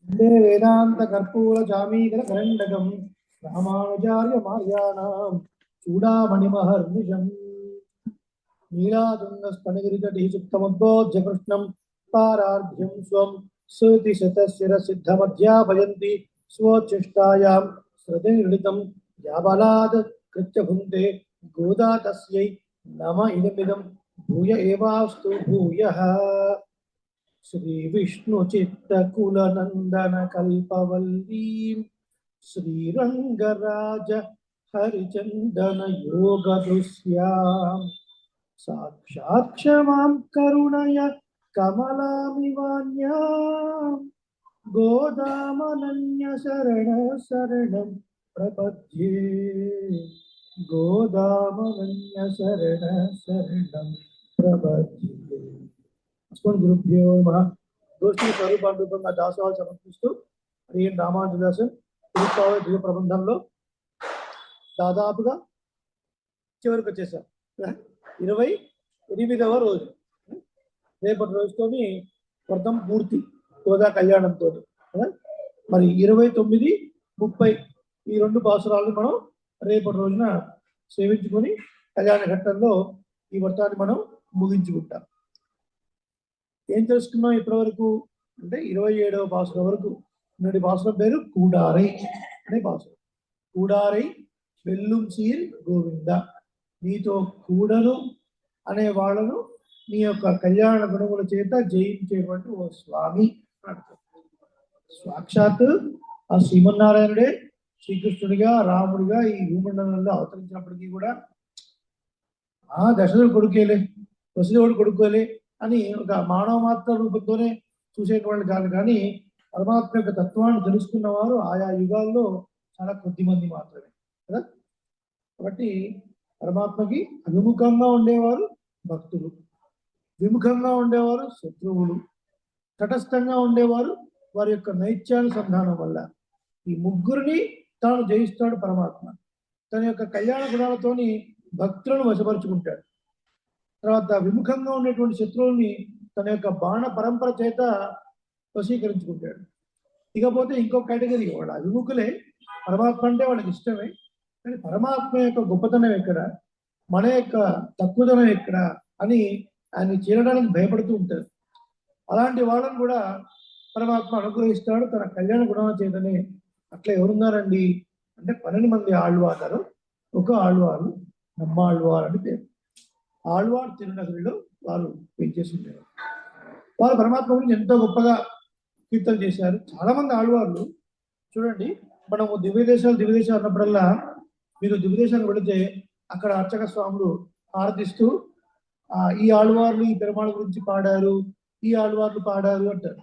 వేదాంత కర్పూర చామీకర కరండకం రామానుజార్య మార్యాణం చూడామణి మహర్నిజం నీలాతుంగ స్తనగిరితటి సుప్తమద్భోజ్య కృష్ణం పారార్ధ్యం స్వం శృతిశతశిర సిద్ధమధ్యాపయంతి స్వోచ్ఛిష్టాయాం శ్రుతినిర్ణితం యాబలాద్ కృత్య భుంక్తే గోదా తస్యై నమ ఇదమిదం భూయ ఏవాస్తు భూయః. श्री विष्णु चित्तकुल नंदन कल्पवल्लीं श्रीरंगराज हरिचंदन योग दृश्यां साक्षात् क्षमां करुणय कमलामिवान्यां गोदामनन्य शरण शरणं प्रपद्ये गोदामनन्य शरण शरणं प्रपद्ये. గురుభ్యో నమః. దోషి స్వరూపాంతరంగా దాసోహాలు సమర్పిస్తూ అడిగిన రామానుజదాసన్ తిరుప్పావ దివ్య ప్రబంధంలో దాదాపుగా చివరికి వచ్చేసాం. 28వ రోజు, రేపటి రోజుతోని వ్రతం పూర్తి గోదా కళ్యాణంతో. మరి 29, 30 ఈ 2 పాసురాలను మనం రేపటి రోజున సేవించుకొని కళ్యాణ ఘట్టంలో ఈ వ్రతాన్ని మనం ముగించుకుంటాం. ఏం తెలుసుకున్నాం ఇప్పటి వరకు అంటే 27వ పాసురం వరకు. ఉన్నటి పాసురం పేరు కూడారై అనే పాసురం. కూడారై వెల్లుం సీర్ గోవింద, నీతో కూడను అనే వాళ్ళను నీ యొక్క కళ్యాణ గుణముల చేత జయించేటువంటి ఓ స్వామి అంటారు. సాక్షాత్ ఆ శ్రీమన్నారాయణుడే శ్రీకృష్ణుడిగా రాముడిగా ఈ భూమండలంలో అవతరించినప్పటికీ కూడా ఆ దశరథుడు కొడుకేలే, వసుదేవుడు కొడుకోలే అని ఒక మానవ మాత్ర రూపంతోనే చూసేటువంటి కాదు. కానీ పరమాత్మ యొక్క తత్వాన్ని తెలుసుకున్న వారు ఆయా యుగాల్లో చాలా కొద్ది మంది మాత్రమే కదా. కాబట్టి పరమాత్మకి అభిముఖంగా ఉండేవారు భక్తులు, విముఖంగా ఉండేవారు శత్రువులు, తటస్థంగా ఉండేవారు వారి యొక్క నైత్యానుసంధానం వల్ల. ఈ ముగ్గురిని తాను జయిస్తాడు పరమాత్మ. తన యొక్క కళ్యాణ గుణాలతోని భక్తులను వశపరుచుకుంటాడు. తర్వాత విముఖంగా ఉండేటువంటి శత్రువుల్ని తన యొక్క బాణ పరంపర చేత వశీకరించుకుంటాడు. ఇకపోతే ఇంకొక కేటగిరీ వాడు అవిముఖులే, పరమాత్మ అంటే వాళ్ళకి ఇష్టమే, కానీ పరమాత్మ యొక్క గొప్పతనం ఎక్కడ, మన యొక్క తక్కువతనం ఎక్కడ అని ఆయన చేరడానికి భయపడుతూ ఉంటారు. అలాంటి వాళ్ళని కూడా పరమాత్మ అనుగ్రహిస్తాడు తన కళ్యాణ గుణాల చేతనే. అట్లా ఎవరున్నారండి అంటే 12 మంది ఆళ్వారు. ఒక ఆళ్వారు నమ్మాళ్వారు అని పేరు. ఆళ్వార్ తిరునగరిలో వారు పెంచేసి ఉండేవారు. వారు పరమాత్మ గురించి ఎంతో గొప్పగా కీర్తన చేశారు. చాలా మంది ఆళ్వార్లు చూడండి. మనము దివ్యదేశాలు అన్నప్పుడల్లా మీరు దివ్యదేశానికి వెళితే అక్కడ అర్చక స్వాములు ఆరాధిస్తూ ఈ ఆళ్వార్లు ఈ పెరుమాళ గురించి పాడారు, ఈ ఆళ్వార్లు పాడారు అంటారు.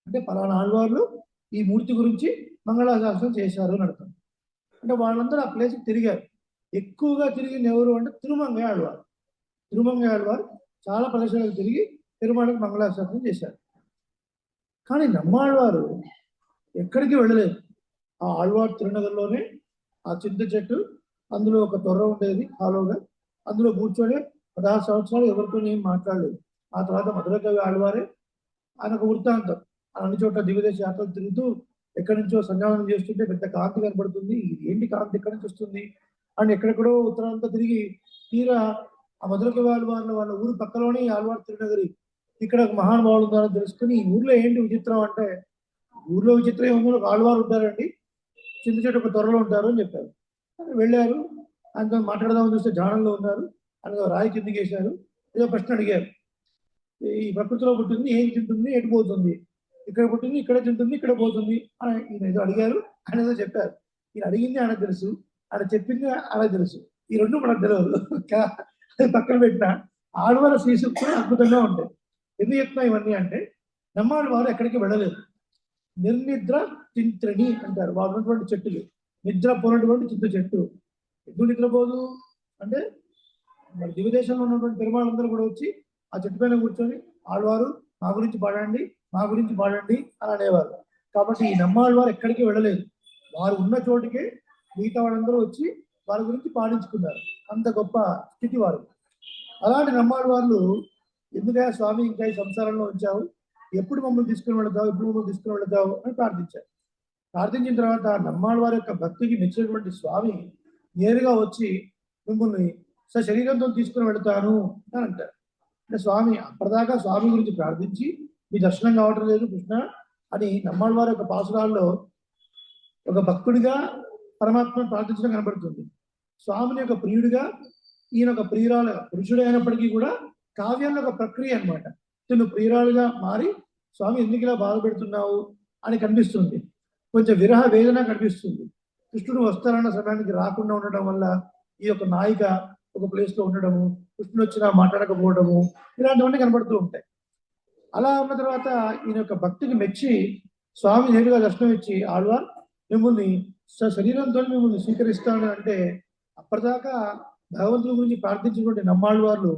అంటే పలానా ఆళ్వార్లు ఈ మూర్తి గురించి మంగళాశాసనం చేశారు అని అర్థం. అంటే వాళ్ళందరూ ఆ ప్లేస్కి తిరిగారు. ఎక్కువగా తిరిగింది ఎవరు అంటే తిరుమంగై ఆళ్వారు. తిరుమంగై ఆళ్వారు చాలా ప్రదేశాలకు తిరిగి తిరుమలకు మంగళాశాసనం చేశారు. కానీ నమ్మాళ్వారు ఎక్కడికి వెళ్ళలేదు. ఆ ఆళ్వార్ తిరునగర్లోనే ఆ చింత చెట్టు, అందులో ఒక తొర్ర ఉండేది హాలోగా, అందులో కూర్చొని 16 సంవత్సరాలు ఎవరితో ఏం మాట్లాడలేదు. ఆ తర్వాత మధురకవి ఆళ్వారే ఆయన ఒక వృత్తాంతం. అన్ని చోట్ల దివ్యదేశ యాత్రలు తిరుగుతూ ఎక్కడి నుంచో సంచాలనం చేస్తుంటే పెద్ద కాంతి కనపడుతుంది, ఏంటి కాంతి ఎక్కడి నుంచి వస్తుంది అని ఎక్కడెక్కడో ఉత్తరాంతా తిరిగి తీరా ఆ మధురకవి వాళ్ళ ఊరు పక్కలోనే ఆళ్వార్ తిరునగరి, ఇక్కడ ఒక మహానుభావులు ఉన్నారని తెలుసుకుని ఈ ఊర్లో ఏంటి విచిత్రం అంటే, ఊర్లో విచిత్రం ఏముందో ఒక ఆళ్వారు ఉంటారండి, చింత చెట్టు ఒక త్వరలో ఉంటారు అని చెప్పారు. వెళ్ళారు, ఆయనతో మాట్లాడదామని చూస్తే జానంలో ఉన్నారు. ఆయన రాయి కిందికి వేశారు. ఏదో ప్రశ్న అడిగారు, ఈ ప్రకృతిలో పుట్టింది ఏం తింటుంది, ఎటు పోతుంది, ఇక్కడ పుట్టింది ఇక్కడ తింటుంది ఇక్కడ పోతుంది అని ఈయన ఏదో అడిగారు. ఆయన ఏదో చెప్పారు. ఈయన అడిగింది ఆయన తెలుసు, ఆయన చెప్పింది అలా తెలుసు. ఈ రెండు మనకు తెలియదు. అది పక్కన పెట్టిన ఆళ్వార శ్రీసూక్తులు అద్భుతంగా ఉంటాయి. ఎందుకు చెప్తున్నా ఇవన్నీ అంటే, నమ్మాళ్ళ వారు ఎక్కడికి వెళ్ళలేదు. నిర్నిద్ర చింత్రిణి అంటారు వారు ఉన్నటువంటి చెట్టులు. నిద్ర పోనటువంటి చింత చెట్టు ఎందుకు నిద్రపోదు అంటే, మరి దివ్యదేశంలో ఉన్నటువంటి పెరుమాళ్ళందరూ కూడా వచ్చి ఆ చెట్టు పైన కూర్చొని ఆళ్వారు మా గురించి పాడండి మా గురించి పాడండి అని అనేవారు. కాబట్టి ఈ నమ్మాళ్ళవారు ఎక్కడికి వెళ్ళలేదు. వారు ఉన్న చోటికే మిగతా వాళ్ళందరూ వచ్చి వారి గురించి పాడించుకున్నారు. అంత గొప్ప స్థితి వారు. అలాంటి నమ్మాళ్ళవాళ్ళు ఎందుకయ్యా స్వామి ఇంకా ఈ సంసారంలో ఉంచావు, ఎప్పుడు మమ్మల్ని తీసుకుని వెళతావు, ఎప్పుడు మమ్మల్ని తీసుకుని వెళతావు అని ప్రార్థించారు. ప్రార్థించిన తర్వాత నమ్మాళ్ళ వారి యొక్క భక్తికి మెచ్చినటువంటి స్వామి నేరుగా వచ్చి మిమ్మల్ని శరీరంతో తీసుకుని వెళతాను అని అంటారు. అంటే స్వామి అప్పటిదాకా స్వామి గురించి ప్రార్థించి మీ దర్శనం కావటం లేదు కృష్ణ అని నమ్మాళ్ళ వారి యొక్క పాసురాల్లో ఒక భక్తుడిగా పరమాత్మను ప్రార్థించడం కనబడుతుంది. స్వామిని యొక్క ప్రియుడిగా ఈయన ఒక ప్రియురాల పురుషుడు అయినప్పటికీ కూడా కావ్యంలో ఒక ప్రక్రియ అనమాట. నువ్వు ప్రియురాలుగా మారి స్వామి ఎందుకు ఇలా బాధ పెడుతున్నావు అని కనిపిస్తుంది. కొంచెం విరహ వేదన కనిపిస్తుంది. కృష్ణుడు వస్తారన్న సమయానికి రాకుండా ఉండడం వల్ల ఈ యొక్క నాయిక ఒక ప్లేస్ లో ఉండడము, కృష్ణుడు వచ్చినా మాట్లాడకపోవడము, ఇలాంటివన్నీ కనబడుతూ ఉంటాయి. అలా ఉన్న తర్వాత ఈయన యొక్క భక్తికి మెచ్చి స్వామి నేరుగా దర్శనం ఇచ్చి ఆళ్వార్ మిమ్మల్ని శరీరంతో మిమ్మల్ని స్వీకరిస్తాను అంటే అప్పటిదాకా భగవంతుడి గురించి ప్రార్థించినటువంటి నమ్మాళ్ళు వాళ్ళు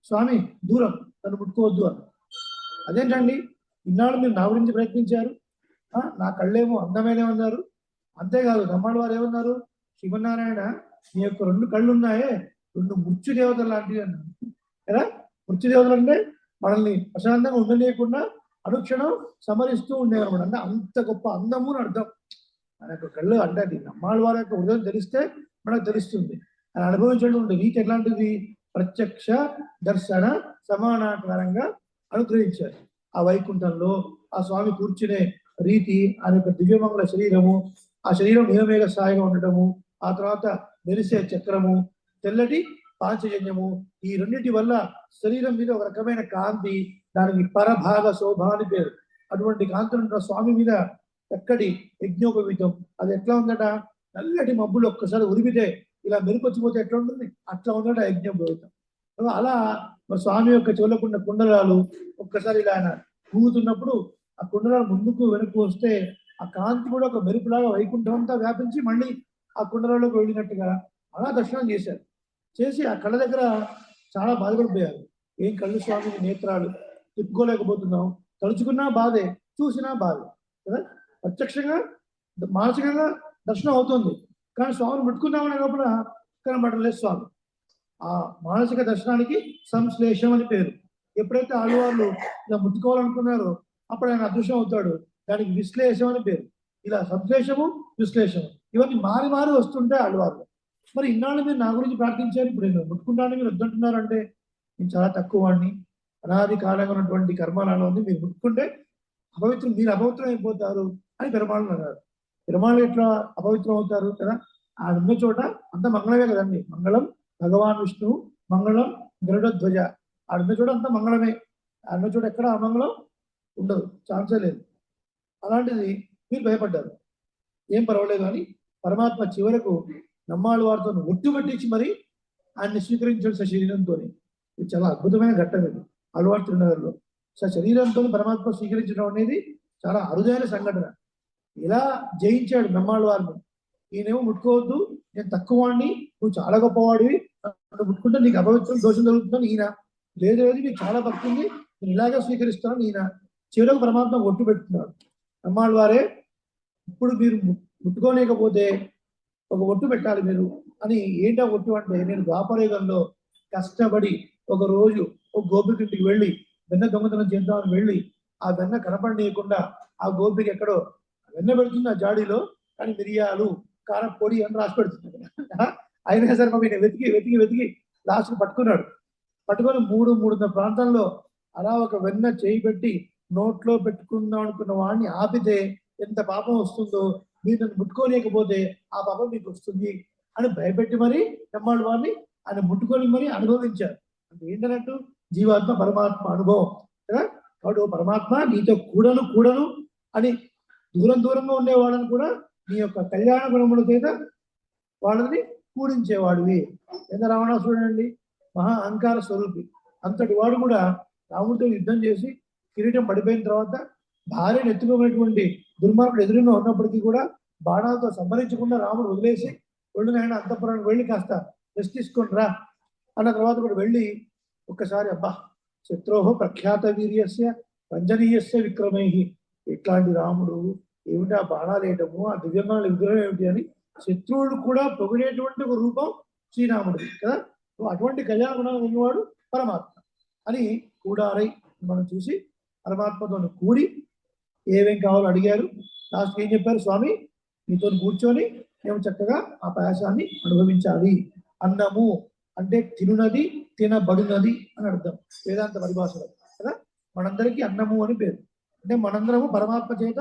స్వామి దూరం నన్ను ముట్టుకోవద్దు అన్న. అదేంటండి ఇన్నాళ్ళు మీరు నా గురించి ప్రయత్నించారు, నా కళ్ళేమో అందమైనవన్నారు. అంతేకాదు నమ్మాళ్ళ వారు ఏమన్నారు, శివనారాయణ నీ యొక్క 2 కళ్ళు ఉన్నాయే 2 మృత్యు దేవతలు లాంటివి అన్నారు కదా. మృత్యు దేవతలు అంటే మనల్ని ప్రశాంతంగా ఉండలేకుండా అనుక్షణం సమరిస్తూ ఉండేవన్నమాట. అంటే అంత గొప్ప అందము అని అర్థం. మన యొక్క కళ్ళు అంటే అది నమ్మాళ్ళ వారి యొక్క హృదయం తెలిస్తే మనకు తెలుస్తుంది. అది అనుభవించేటువంటి రీతి ఎట్లాంటిది, ప్రత్యక్ష దర్శన సమానాకారంగా అనుగ్రహించారు. ఆ వైకుంఠంలో ఆ స్వామి కూర్చునే రీతి, ఆయన యొక్క దివ్యమంగళ శరీరము, ఆ శరీరం నియమేఘ స్థాయిగా ఉండటము, ఆ తర్వాత మెరిసే చక్రము, తెల్లటి పాంచజన్యము, ఈ రెండింటి వల్ల శరీరం మీద ఒక రకమైన కాంతి, దానికి పరభాగ శోభ అని పేరు. అటువంటి కాంతులు స్వామి మీద ఎక్కడి యజ్ఞోపవీతం. అది ఎట్లా ఉందట, నల్లటి మబ్బులు ఒక్కసారి ఉరిమితే ఇలా మెరుపొచ్చిపోతే ఎట్లా ఉంటుంది, అట్లా ఉందట యజ్ఞోపవీతం. అలా స్వామి యొక్క చెవులకున్న కుండలాలు ఒక్కసారి ఇలా ఆయన ఊగుతున్నప్పుడు ఆ కుండలాలు ముందుకు వెనుక వస్తే ఆ కాంతి కూడా ఒక మెరుపులాగా వైకుంఠం అంతా వ్యాపించి మళ్ళీ ఆ కుండలలోకి వెళ్ళినట్టుగా అలా దర్శనం చేశారు. చేసి ఆ కళ్ళ దగ్గర చాలా బాధపడిపోయారు. ఏం కళ్ళు స్వామిని నేత్రాలు తిప్పుకోలేకపోతున్నాం, తలుచుకున్నా బాధే, చూసినా బాధే కదా. ప్రత్యక్షంగా మానసికంగా దర్శనం అవుతుంది, కానీ స్వామిని ముట్టుకుందామనే లోపల కనబడలేదు స్వామి. ఆ మానసిక దర్శనానికి సంశ్లేషం అని పేరు. ఎప్పుడైతే ఆళ్వార్లు ఇలా ముట్టుకోవాలనుకున్నారో అప్పుడు ఆయన అదృశ్యం అవుతాడు, దానికి విశ్లేషం అని పేరు. ఇలా సంశ్లేషము విశ్లేషము ఇవన్నీ మారి మారి వస్తుంటే ఆళ్వార్లు. మరి ఇన్నాళ్ళు మీరు నా గురించి ప్రార్థించారు, ఇప్పుడు నేను ముట్టుకుంటానని మీరు వద్దంటున్నారు అంటే నేను చాలా తక్కువ వాడిని, అనాది కాలంగా ఉన్నటువంటి కర్మాలలో ఉంది, మీరు ముట్టుకుంటే అపవిత్రం, మీరు అపవిత్రం అయిపోతారు అని పెరుమాళ్ళు అన్నారు. పెరుమాళ్ళు ఎట్లా అపవిత్రం అవుతారు కదా, ఆడున్న చోట అంత మంగళమే కదండి. మంగళం భగవాన్ విష్ణువు, మంగళం గరుడధ్వజ, ఆడున్న చోట అంత మంగళమే. ఆడున్న చోట ఎక్కడ అమంగళం ఉండదు, ఛాన్సే లేదు. అలాంటిది మీరు భయపడ్డారు, ఏం పర్వాలేదు అని పరమాత్మ చివరకు నమ్మాళ్ళ వారితో ఒట్టు పట్టించి మరి ఆయన్ని స్వీకరించాడు శరీరంతో. ఇది చాలా అద్భుతమైన ఘట్టం. ఇది ఆళ్వార్ తిరునగర్లో శరీరంతో పరమాత్మ స్వీకరించడం అనేది చాలా అరుదైన సంఘటన. ఇలా జయించాడు నమ్మాళ్ళ వారిని. ఈయనేమో ముట్టుకోవద్దు, నేను తక్కువ వాడిని, నువ్వు చాలా గొప్పవాడివి, నన్ను ముట్టుకుంటే నీకు అపవిత్రం దోషం జరుగుతుందని ఈయన, లేదు లేదు నీకు చాలా భక్తి ఉంది, నేను ఇలాగే స్వీకరిస్తాను ఈయన. చివరకు పరమాత్మ ఒట్టు పెట్టుకున్నాడు. నమ్మాళ్ళ వారే ఇప్పుడు మీరు ముట్టుకోలేకపోతే ఒక ఒట్టు పెట్టాలి మీరు అని. ఏంటో ఒట్టు అంటే, నేను ద్వాపరయుగంలో కష్టపడి ఒక రోజు ఒక గోపికింటికి వెళ్ళి వెన్న దొంగతనం చేద్దామని వెళ్ళి ఆ వెన్న కనపడనీయకుండా ఆ గోపికి ఎక్కడో వెన్న పెడుతుంది ఆ జాడీలో, కానీ మిరియాలు కారం పొడి అని రాసి పెడుతుంది. అయినా సరే ఈయన వెతికి వెతికి వెతికి లాస్ట్ పట్టుకున్నాడు. పట్టుకొని 3-3 ప్రాంతంలో అలా ఒక వెన్న చేయి పెట్టి నోట్లో పెట్టుకుందాం అనుకున్న వాడిని ఆపితే ఎంత పాపం వస్తుందో, మీరు నన్ను ముట్టుకోలేకపోతే ఆ పాపం మీకు వస్తుంది అని భయపెట్టి మరి నమ్మాళ్ళ వారిని ఆయన ముట్టుకొని మరి అనుభవించారు. అంటే ఏంటన్నట్టు జీవాత్మ పరమాత్మ అనుభవం కదా. కాబట్టి పరమాత్మ నీతో కూడను అని దూరంగా ఉండేవాళ్ళని కూడా నీ యొక్క కళ్యాణ గుణముల చేత వాళ్ళని కూడించేవాడివి. ఎంత రావణాసురుడు అండి, మహా అహంకార స్వరూపి. అంతటి వాడు కూడా రాముడితో యుద్ధం చేసి కిరీటం పడిపోయిన తర్వాత భార్యను ఎత్తుకున్నటువంటి దుర్మార్గుడు ఎదురుగా ఉన్నప్పటికీ కూడా బాణాలతో సంహరించకుండా రాముడు వదిలేసి వెళ్ళిన అంతఃపురానికి వెళ్ళి కాస్త రెస్ట్ తీసుకొని రా అన్న తర్వాత కూడా వెళ్ళి ఒక్కసారి అబ్బా శత్రోహ ప్రఖ్యాత వీర్యస్య రంజనీయస్య విక్రమై, ఇట్లాంటి రాముడు ఏమిటి ఆ బాణాలు వేయటము, ఆ దివ్యమాల విగ్రహం ఏమిటి అని శత్రువులు కూడా పొగిడేటువంటి ఒక రూపం శ్రీరాముడిది కదా. అటువంటి కళ్యాణ గుణాలు ఉన్నవాడు పరమాత్మ అని కూడారై మనం చూసి పరమాత్మతో కూడి ఏమేం కావాలో అడిగారు. లాస్ట్ ఏం చెప్పారు? స్వామి మీతో కూర్చొని మేము చక్కగా ఆ పాయసాన్ని అనుభవించాలి. అన్నము అంటే తినునది, తినబడినది అని అర్థం వేదాంత పరిభాషలో కదా. మనందరికీ అన్నము అని పేరు. అంటే మనందరము పరమాత్మ చేత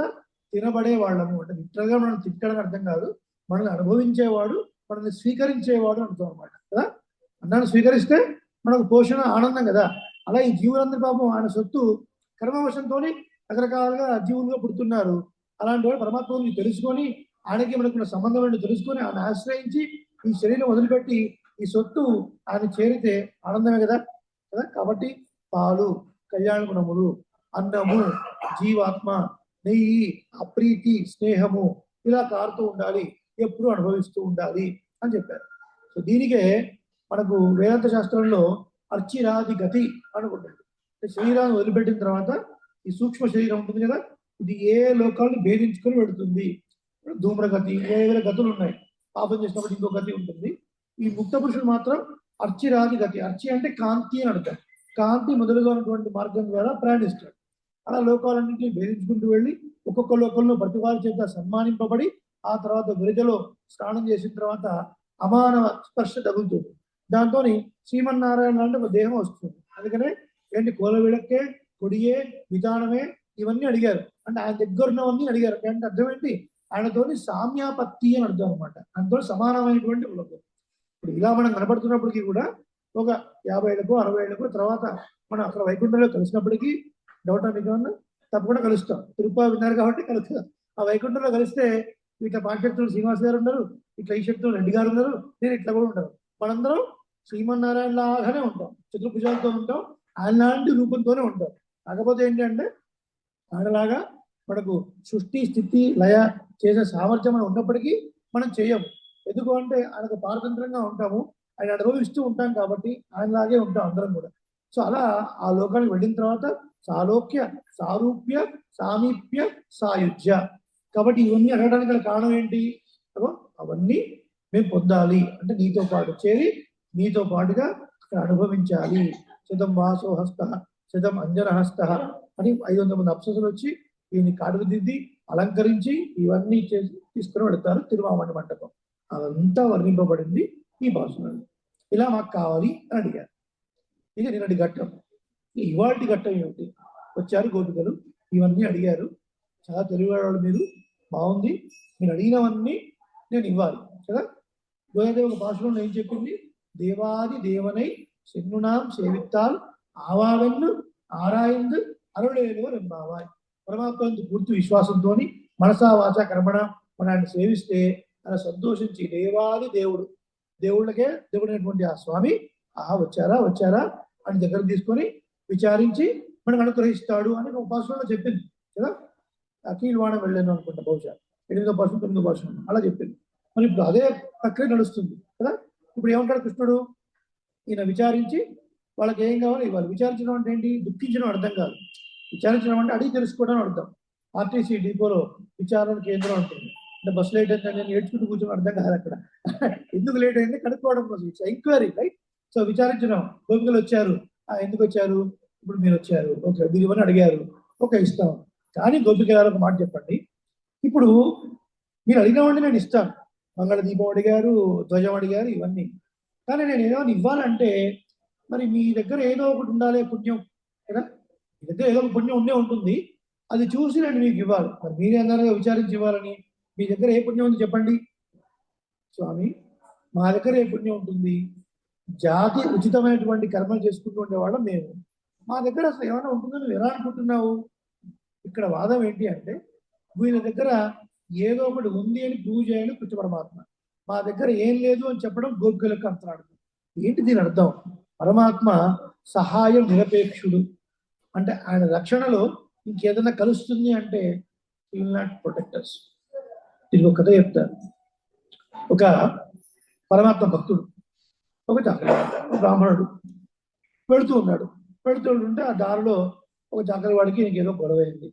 తినబడే వాళ్ళము. అంటే లిటరల్గా మనం తిట్టడం అర్థం కాదు, మనల్ని అనుభవించేవాడు, మనల్ని స్వీకరించేవాడు అంటాం అనమాట కదా. అన్నాన్ని స్వీకరిస్తే మనకు పోషణ ఆనందం కదా. అలా ఈ జీవులందరి పాపం ఆయన సొత్తు కర్మవశంతో రకరకాలుగా జీవులుగా పుడుతున్నారు. అలాంటి వాడు పరమాత్మ గురించి తెలుసుకొని ఆయనకి మనకున్న సంబంధం ఏంటో తెలుసుకొని ఆయన ఆశ్రయించి ఈ శరీరం వదిలిపెట్టి ఈ సొత్తు ఆయన చేరితే ఆనందమే కదా కదా. కాబట్టి పాలు, కళ్యాణ గుణములు, అన్నము, జీవాత్మ, నెయ్యి, అప్రీతి, స్నేహము ఇలా కారుతూ ఉండాలి, ఎప్పుడు అనుభవిస్తూ ఉండాలి అని చెప్పారు. సో దీనికే మనకు వేదాంత శాస్త్రంలో అర్చిరాది గతి అనుకుంటుంది. శరీరాన్ని వదిలిపెట్టిన తర్వాత ఈ సూక్ష్మ శరీరం ఉంటుంది కదా, ఇది ఏ లోకాలను భేదించుకొని పెడుతుంది. ధూమ్రగతి, వేరే గతులు ఉన్నాయి. పాపం చేసినప్పుడు ఇంకో గతి ఉంటుంది. ఈ ముక్త పురుషుడు మాత్రం అర్చిరాది గతి. అర్చి అంటే కాంతి అని అర్థం. కాంతి మొదలుగా ఉన్నటువంటి మార్గం ద్వారా ప్రయాణిస్తాడు. అలా లోకాలన్నింటినీ భేదించుకుంటూ వెళ్ళి ఒక్కొక్క లోకంలో ప్రతివారి చేత సన్మానింపబడి ఆ తర్వాత విరజలో స్నానం చేసిన తర్వాత అమానవ స్పర్శ తగులుతుంది. దాంతో శ్రీమన్నారాయణ అంటే ఒక దేహం వస్తుంది. అందుకనే ఏంటి కోలవిళక్కే, కొడియే, విధానమే ఇవన్నీ అడిగారు. అంటే ఆయన దగ్గర ఉన్నవన్నీ అడిగారు. అంటే అర్థం ఏంటి? ఆయనతోని సామ్యాపత్తి అని అర్థం అనమాట. ఆయనతో సమానమైనటువంటి ఉలకం. ఇప్పుడు ఇలా మనం కనపడుతున్నప్పటికీ కూడా ఒక 50 ఏళ్ళకు 60 ఏళ్ళకు తర్వాత మనం అక్కడ వైకుంఠంలో కలిసినప్పటికీ డౌట్ మీకేమన్నా తప్పకుండా కలుస్తాం. తిరుపతి విన్నారు కాబట్టి కలుస్తాం. ఆ వైకుంఠంలో కలిస్తే ఇట్లా పాఠశక్తులు శ్రీనివాస్ గారు ఉన్నారు, ఇట్లా ఈ శక్తులు రెడ్డి గారు ఉన్నారు, నేను ఇట్లా కూడా ఉంటారు. మనందరం శ్రీమన్నారాయణ లాగానే ఉంటాం, చతుర్భుజాలతో ఉంటాం, ఆయన లాంటి రూపంతోనే ఉంటాం. కాకపోతే ఏంటంటే ఆయనలాగా మనకు సృష్టి స్థితి లయ చేసే సామర్థ్యం మనం ఉన్నప్పటికీ మనం చేయము. ఎందుకు అంటే ఆయనకు పారతంత్రంగా ఉంటాము, ఆయన అనుభవిస్తూ ఉంటాం కాబట్టి ఆయనలాగే ఉంటాం అందరం కూడా. సో అలా ఆ లోకానికి వెళ్ళిన తర్వాత సాలోక్య, సారూప్య, సామీప్య, సాయుజ్య. కాబట్టి ఇవన్నీ అడగడానికి గల కారణం ఏంటి? అవన్నీ మేము పొందాలి అంటే నీతో పాటు చేరి నీతో పాటుగా అక్కడ అనుభవించాలి. శతం వాసోహస్త, శతం అంజనహస్త అని 500 మంది అప్సరసులు వచ్చి ఈయన్ని కాడుకు దిద్ది అలంకరించి ఇవన్నీ చేసి తీసుకుని వెళతారు తిరుమామణి మంటపం. అదంతా వర్ణింపబడింది ఈ భాషలో. ఇలా మాకు కావాలి అని అడిగారు. ఇది నిన్నటి ఘట్టం. ఇవాళ ఘట్టం ఏమిటి? వచ్చారు గోపికలు, ఇవన్నీ అడిగారు. చాలా తెలివివాడు మీరు, బాగుంది, మీరు అడిగినవన్నీ నేను ఇవ్వాలి కదా. గోయదేవ భాషలో ఏం చెప్పింది? దేవాది దేవనై సెన్నునాం సేవిత్తాల్ ఆవావెన్ను ఆరాయిందు అరుళేలు రెంబావాయ్. పరమాత్మ పూర్తి విశ్వాసంతో మనసా వాచ కర్మణ మన ఆయన సేవిస్తే ఆయన సంతోషించి దేవాది దేవుడు, దేవుళ్ళకే దేవుడైనటువంటి ఆ స్వామి వచ్చారా వచ్చారా అని దగ్గర తీసుకొని విచారించి మనకు అనుగ్రహిస్తాడు అని ఒక భాషలో చెప్పింది కదా. కీల్వాణం వెళ్ళాను అనుకుంటా, బహుశా 8వ భాష 9వ భాష అలా చెప్పింది. మరి ఇప్పుడు అదే ప్రక్రియ నడుస్తుంది కదా. ఇప్పుడు ఏమంటాడు కృష్ణుడు? ఈయన విచారించి వాళ్ళకి ఏం కావాలో ఇవ్వాలి. విచారించడం అంటే ఏంటి? దుఃఖించడం అర్థం కాదు. విచారించడం అంటే అడిగి తెలుసుకోవడం అర్థం. ఆర్టీసీ డిపోలో విచారణ కేంద్రం ఉంటుంది. అంటే బస్సు లేట్ అయిందని నేను ఏడ్చుకుంటూ కూర్చొని అర్థం కాదు అక్కడ. ఎందుకు లేట్ అయింది కనుక్కోవడం కోసం ఇట్స్ ఎంక్వైరీ, రైట్? సో విచారించడం. గోపికలు వచ్చారు, ఎందుకు వచ్చారు? ఇప్పుడు మీరు వచ్చారు, ఓకే, మీరు ఇవన్నీ అడిగారు, ఓకే ఇస్తాం. కానీ గోపిక గారు ఒక మాట చెప్పండి, ఇప్పుడు మీరు అడిగినవండి నేను ఇస్తాను. మంగళ దీపం అడిగారు, ధ్వజం అడిగారు, ఇవన్నీ. కానీ నేను ఏదో ఇవ్వాలంటే మరి మీ దగ్గర ఏదో ఒకటి ఉండాలి, పుణ్యం కదా. మీ దగ్గర ఏదో ఒక పుణ్యం ఉండే ఉంటుంది, అది చూసి నేను మీకు ఇవ్వాలి. మరి మీరే అన్నారుగా విచారించి ఇవ్వాలని. మీ దగ్గర ఏ పుణ్యం ఉంది చెప్పండి. స్వామి మా దగ్గర ఏ పుణ్యం ఉంటుంది? జాతి ఉచితమైనటువంటి కర్మలు చేసుకుంటూ ఉండేవాళ్ళం మేము. మా దగ్గర అసలు ఏమైనా ఉంటుందని నువ్వు ఎలా అనుకుంటున్నావు? ఇక్కడ వాదం ఏంటి అంటే వీళ్ళ దగ్గర ఏదో ఒకటి ఉంది అని ప్రూవ్ చేయాలి కృష్ణ పరమాత్మ. మా దగ్గర ఏం లేదు అని చెప్పడం గోపికలకు అంతరాడు. ఏంటి దీని అర్థం? పరమాత్మ సహాయం నిరపేక్షుడు. అంటే ఆయన రక్షణలో ఇంకేదైనా కలుస్తుంది అంటే he will not protect us. ఇది ఒక కథ చెప్తారు. ఒక పరమాత్మ భక్తుడు ఒక బ్రాహ్మణుడు వెళుతూ ఉన్నాడు. వెళుతుంటే ఆ దారిలో ఒక చాకలివాడికి ఇంకేదో గొడవైంది.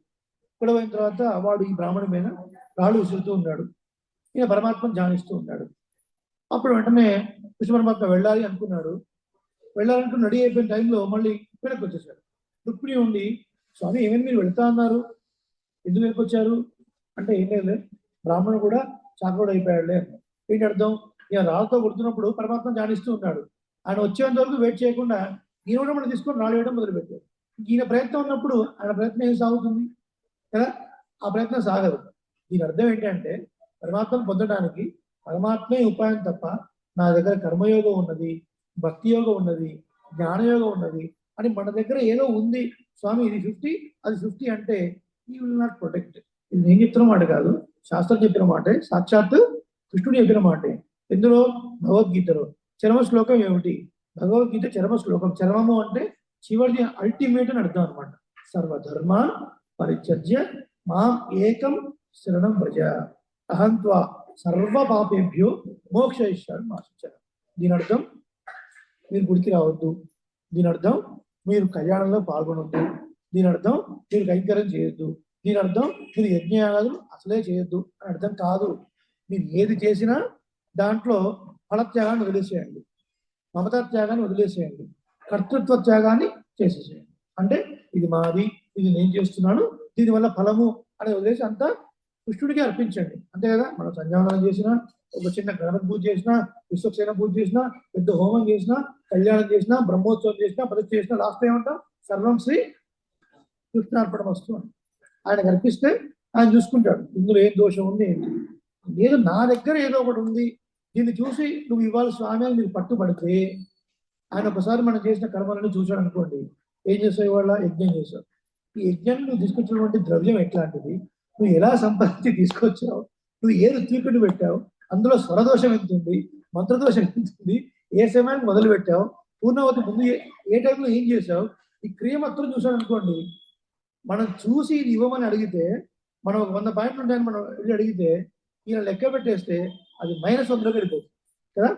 గొడవైన తర్వాత వాడు ఈ బ్రాహ్మణి మీద రాళ్ళు విసురుతూ ఉన్నాడు. ఈయన పరమాత్మను ధ్యానిస్తూ ఉన్నాడు. అప్పుడు వెంటనే కృష్ణ పరమాత్మ వెళ్ళాలి అనుకున్నాడు. వెళ్ళాలంటూ రెడీ అయిపోయిన టైంలో మళ్ళీ వెనక్కి వచ్చేసాడు. రుక్మిణి ఉండి స్వామి ఏమైనా మీరు వెళ్తా అన్నారు, ఎందుకు వెళ్ళిపోచ్చారు అంటే ఏం లేదు, బ్రాహ్మణుడు కూడా చాకరోడు అయిపోయాడులే. ఏంటి అర్థం? ఈయన రాళ్ళతో కొడుతున్నప్పుడు పరమాత్మ ధ్యానిస్తూ ఉన్నాడు. ఆయన వచ్చేంత వరకు వెయిట్ చేయకుండా ఈయన కూడా మనం తీసుకొని రాళ్ళు వేయడం మొదలుపెట్టాడు. ఈయన ప్రయత్నం ఉన్నప్పుడు ఆయన ప్రయత్నం ఏం సాగుతుంది కదా? ఆ ప్రయత్నం సాగదు. దీని అర్థం ఏంటంటే పరమాత్మను పొందడానికి పరమాత్మే ఉపాయం తప్ప నా దగ్గర కర్మయోగం ఉన్నది, భక్తి యోగం ఉన్నది, జ్ఞానయోగం ఉన్నది అని మన దగ్గర ఏదో ఉంది స్వామి, ఇది 50 అది 50 అంటే ఈ విల్ నాట్ ప్రొటెక్ట్. ఇది నేను చెప్పిన మాట కాదు, శాస్త్రం చెప్పిన మాటే, సాక్షాత్ కృష్ణుడు చెప్పిన మాటే. ఎందులో? భగవద్గీతలో. చరమ శ్లోకం ఏమిటి? భగవద్గీత చరమ శ్లోకం. చరమము అంటే చివరిది, అల్టిమేట్ అని అర్థం అనమాట. సర్వధర్మ పరిత్యజ్య మాం ఏకం శరణం వ్రజ అహంత్వా సర్వ పాపేభ్యో మోక్షయిష్యామి మా శిక్షణ. దీని అర్థం మీరు గుడికి రావద్దు, దీని అర్థం మీరు కళ్యాణంలో పాల్గొనొద్దు, దీని అర్థం మీరు కైంకర్యం చేయొద్దు, దీని అర్థం మీరు యజ్ఞయాగాదులు అసలే చేయొద్దు అని అర్థం కాదు. మీరు ఏది చేసినా దాంట్లో ఫలత్యాగాన్ని వదిలేసేయండి, మమతా త్యాగాన్ని వదిలేసేయండి, కర్తృత్వ త్యాగాన్ని చేసేసేయండి. అంటే ఇది మాది, ఇది నేను చేస్తున్నాను, దీనివల్ల ఫలము అని వదిలేసి అంతా కృష్ణుడికి అర్పించండి, అంతే కదా. మనం సంధ్యావనం చేసినా, ఒక చిన్న గణపతి పూజ చేసినా, విశ్వక్సేన పూజ చేసినా, పెద్ద హోమం చేసినా, కళ్యాణం చేసినా, బ్రహ్మోత్సవం చేసినా, ప్రతిష్ఠ చేసినా, లాస్ట్ ఏమంటాం? సర్వం శ్రీ కృష్ణార్పణ వస్తు అని ఆయనకు అర్పిస్తే ఆయన చూసుకుంటాడు ఇందులో ఏం దోషం ఉంది ఏంటి. లేదు నా దగ్గర ఏదో ఒకటి ఉంది, దీన్ని చూసి నువ్వు ఇవ్వాలి స్వామి అని మీరు పట్టుబడితే ఆయన ఒకసారి మనం చేసిన కర్మలను చూశాడు అనుకోండి, ఏం చేసావు? ఇవాళ యజ్ఞం చేసావు. ఈ యజ్ఞాన్ని నువ్వు తీసుకొచ్చినటువంటి ద్రవ్యం ఎట్లాంటిది, నువ్వు ఎలా సంపాదించి తీసుకొచ్చావు, నువ్వు ఏ ఋత్వికుడిని పెట్టావు, అందులో స్వరదోషం ఎంత ఉంది, మంత్రదోషం ఎంత ఉంది, ఏ సమయానికి మొదలు పెట్టావు, పూర్ణవతి ముందు ఏ టైంలో ఏం చేసావు, ఈ క్రియ మొత్తం చూసాడు అనుకోండి. మనం చూసి ఇది ఇవ్వమని అడిగితే, మనం 100 పాయింట్లు ఉంటాయని మనం వెళ్ళి అడిగితే ఈయన లెక్క పెట్టేస్తే అది -100 వెళ్ళిపోతుంది కదా.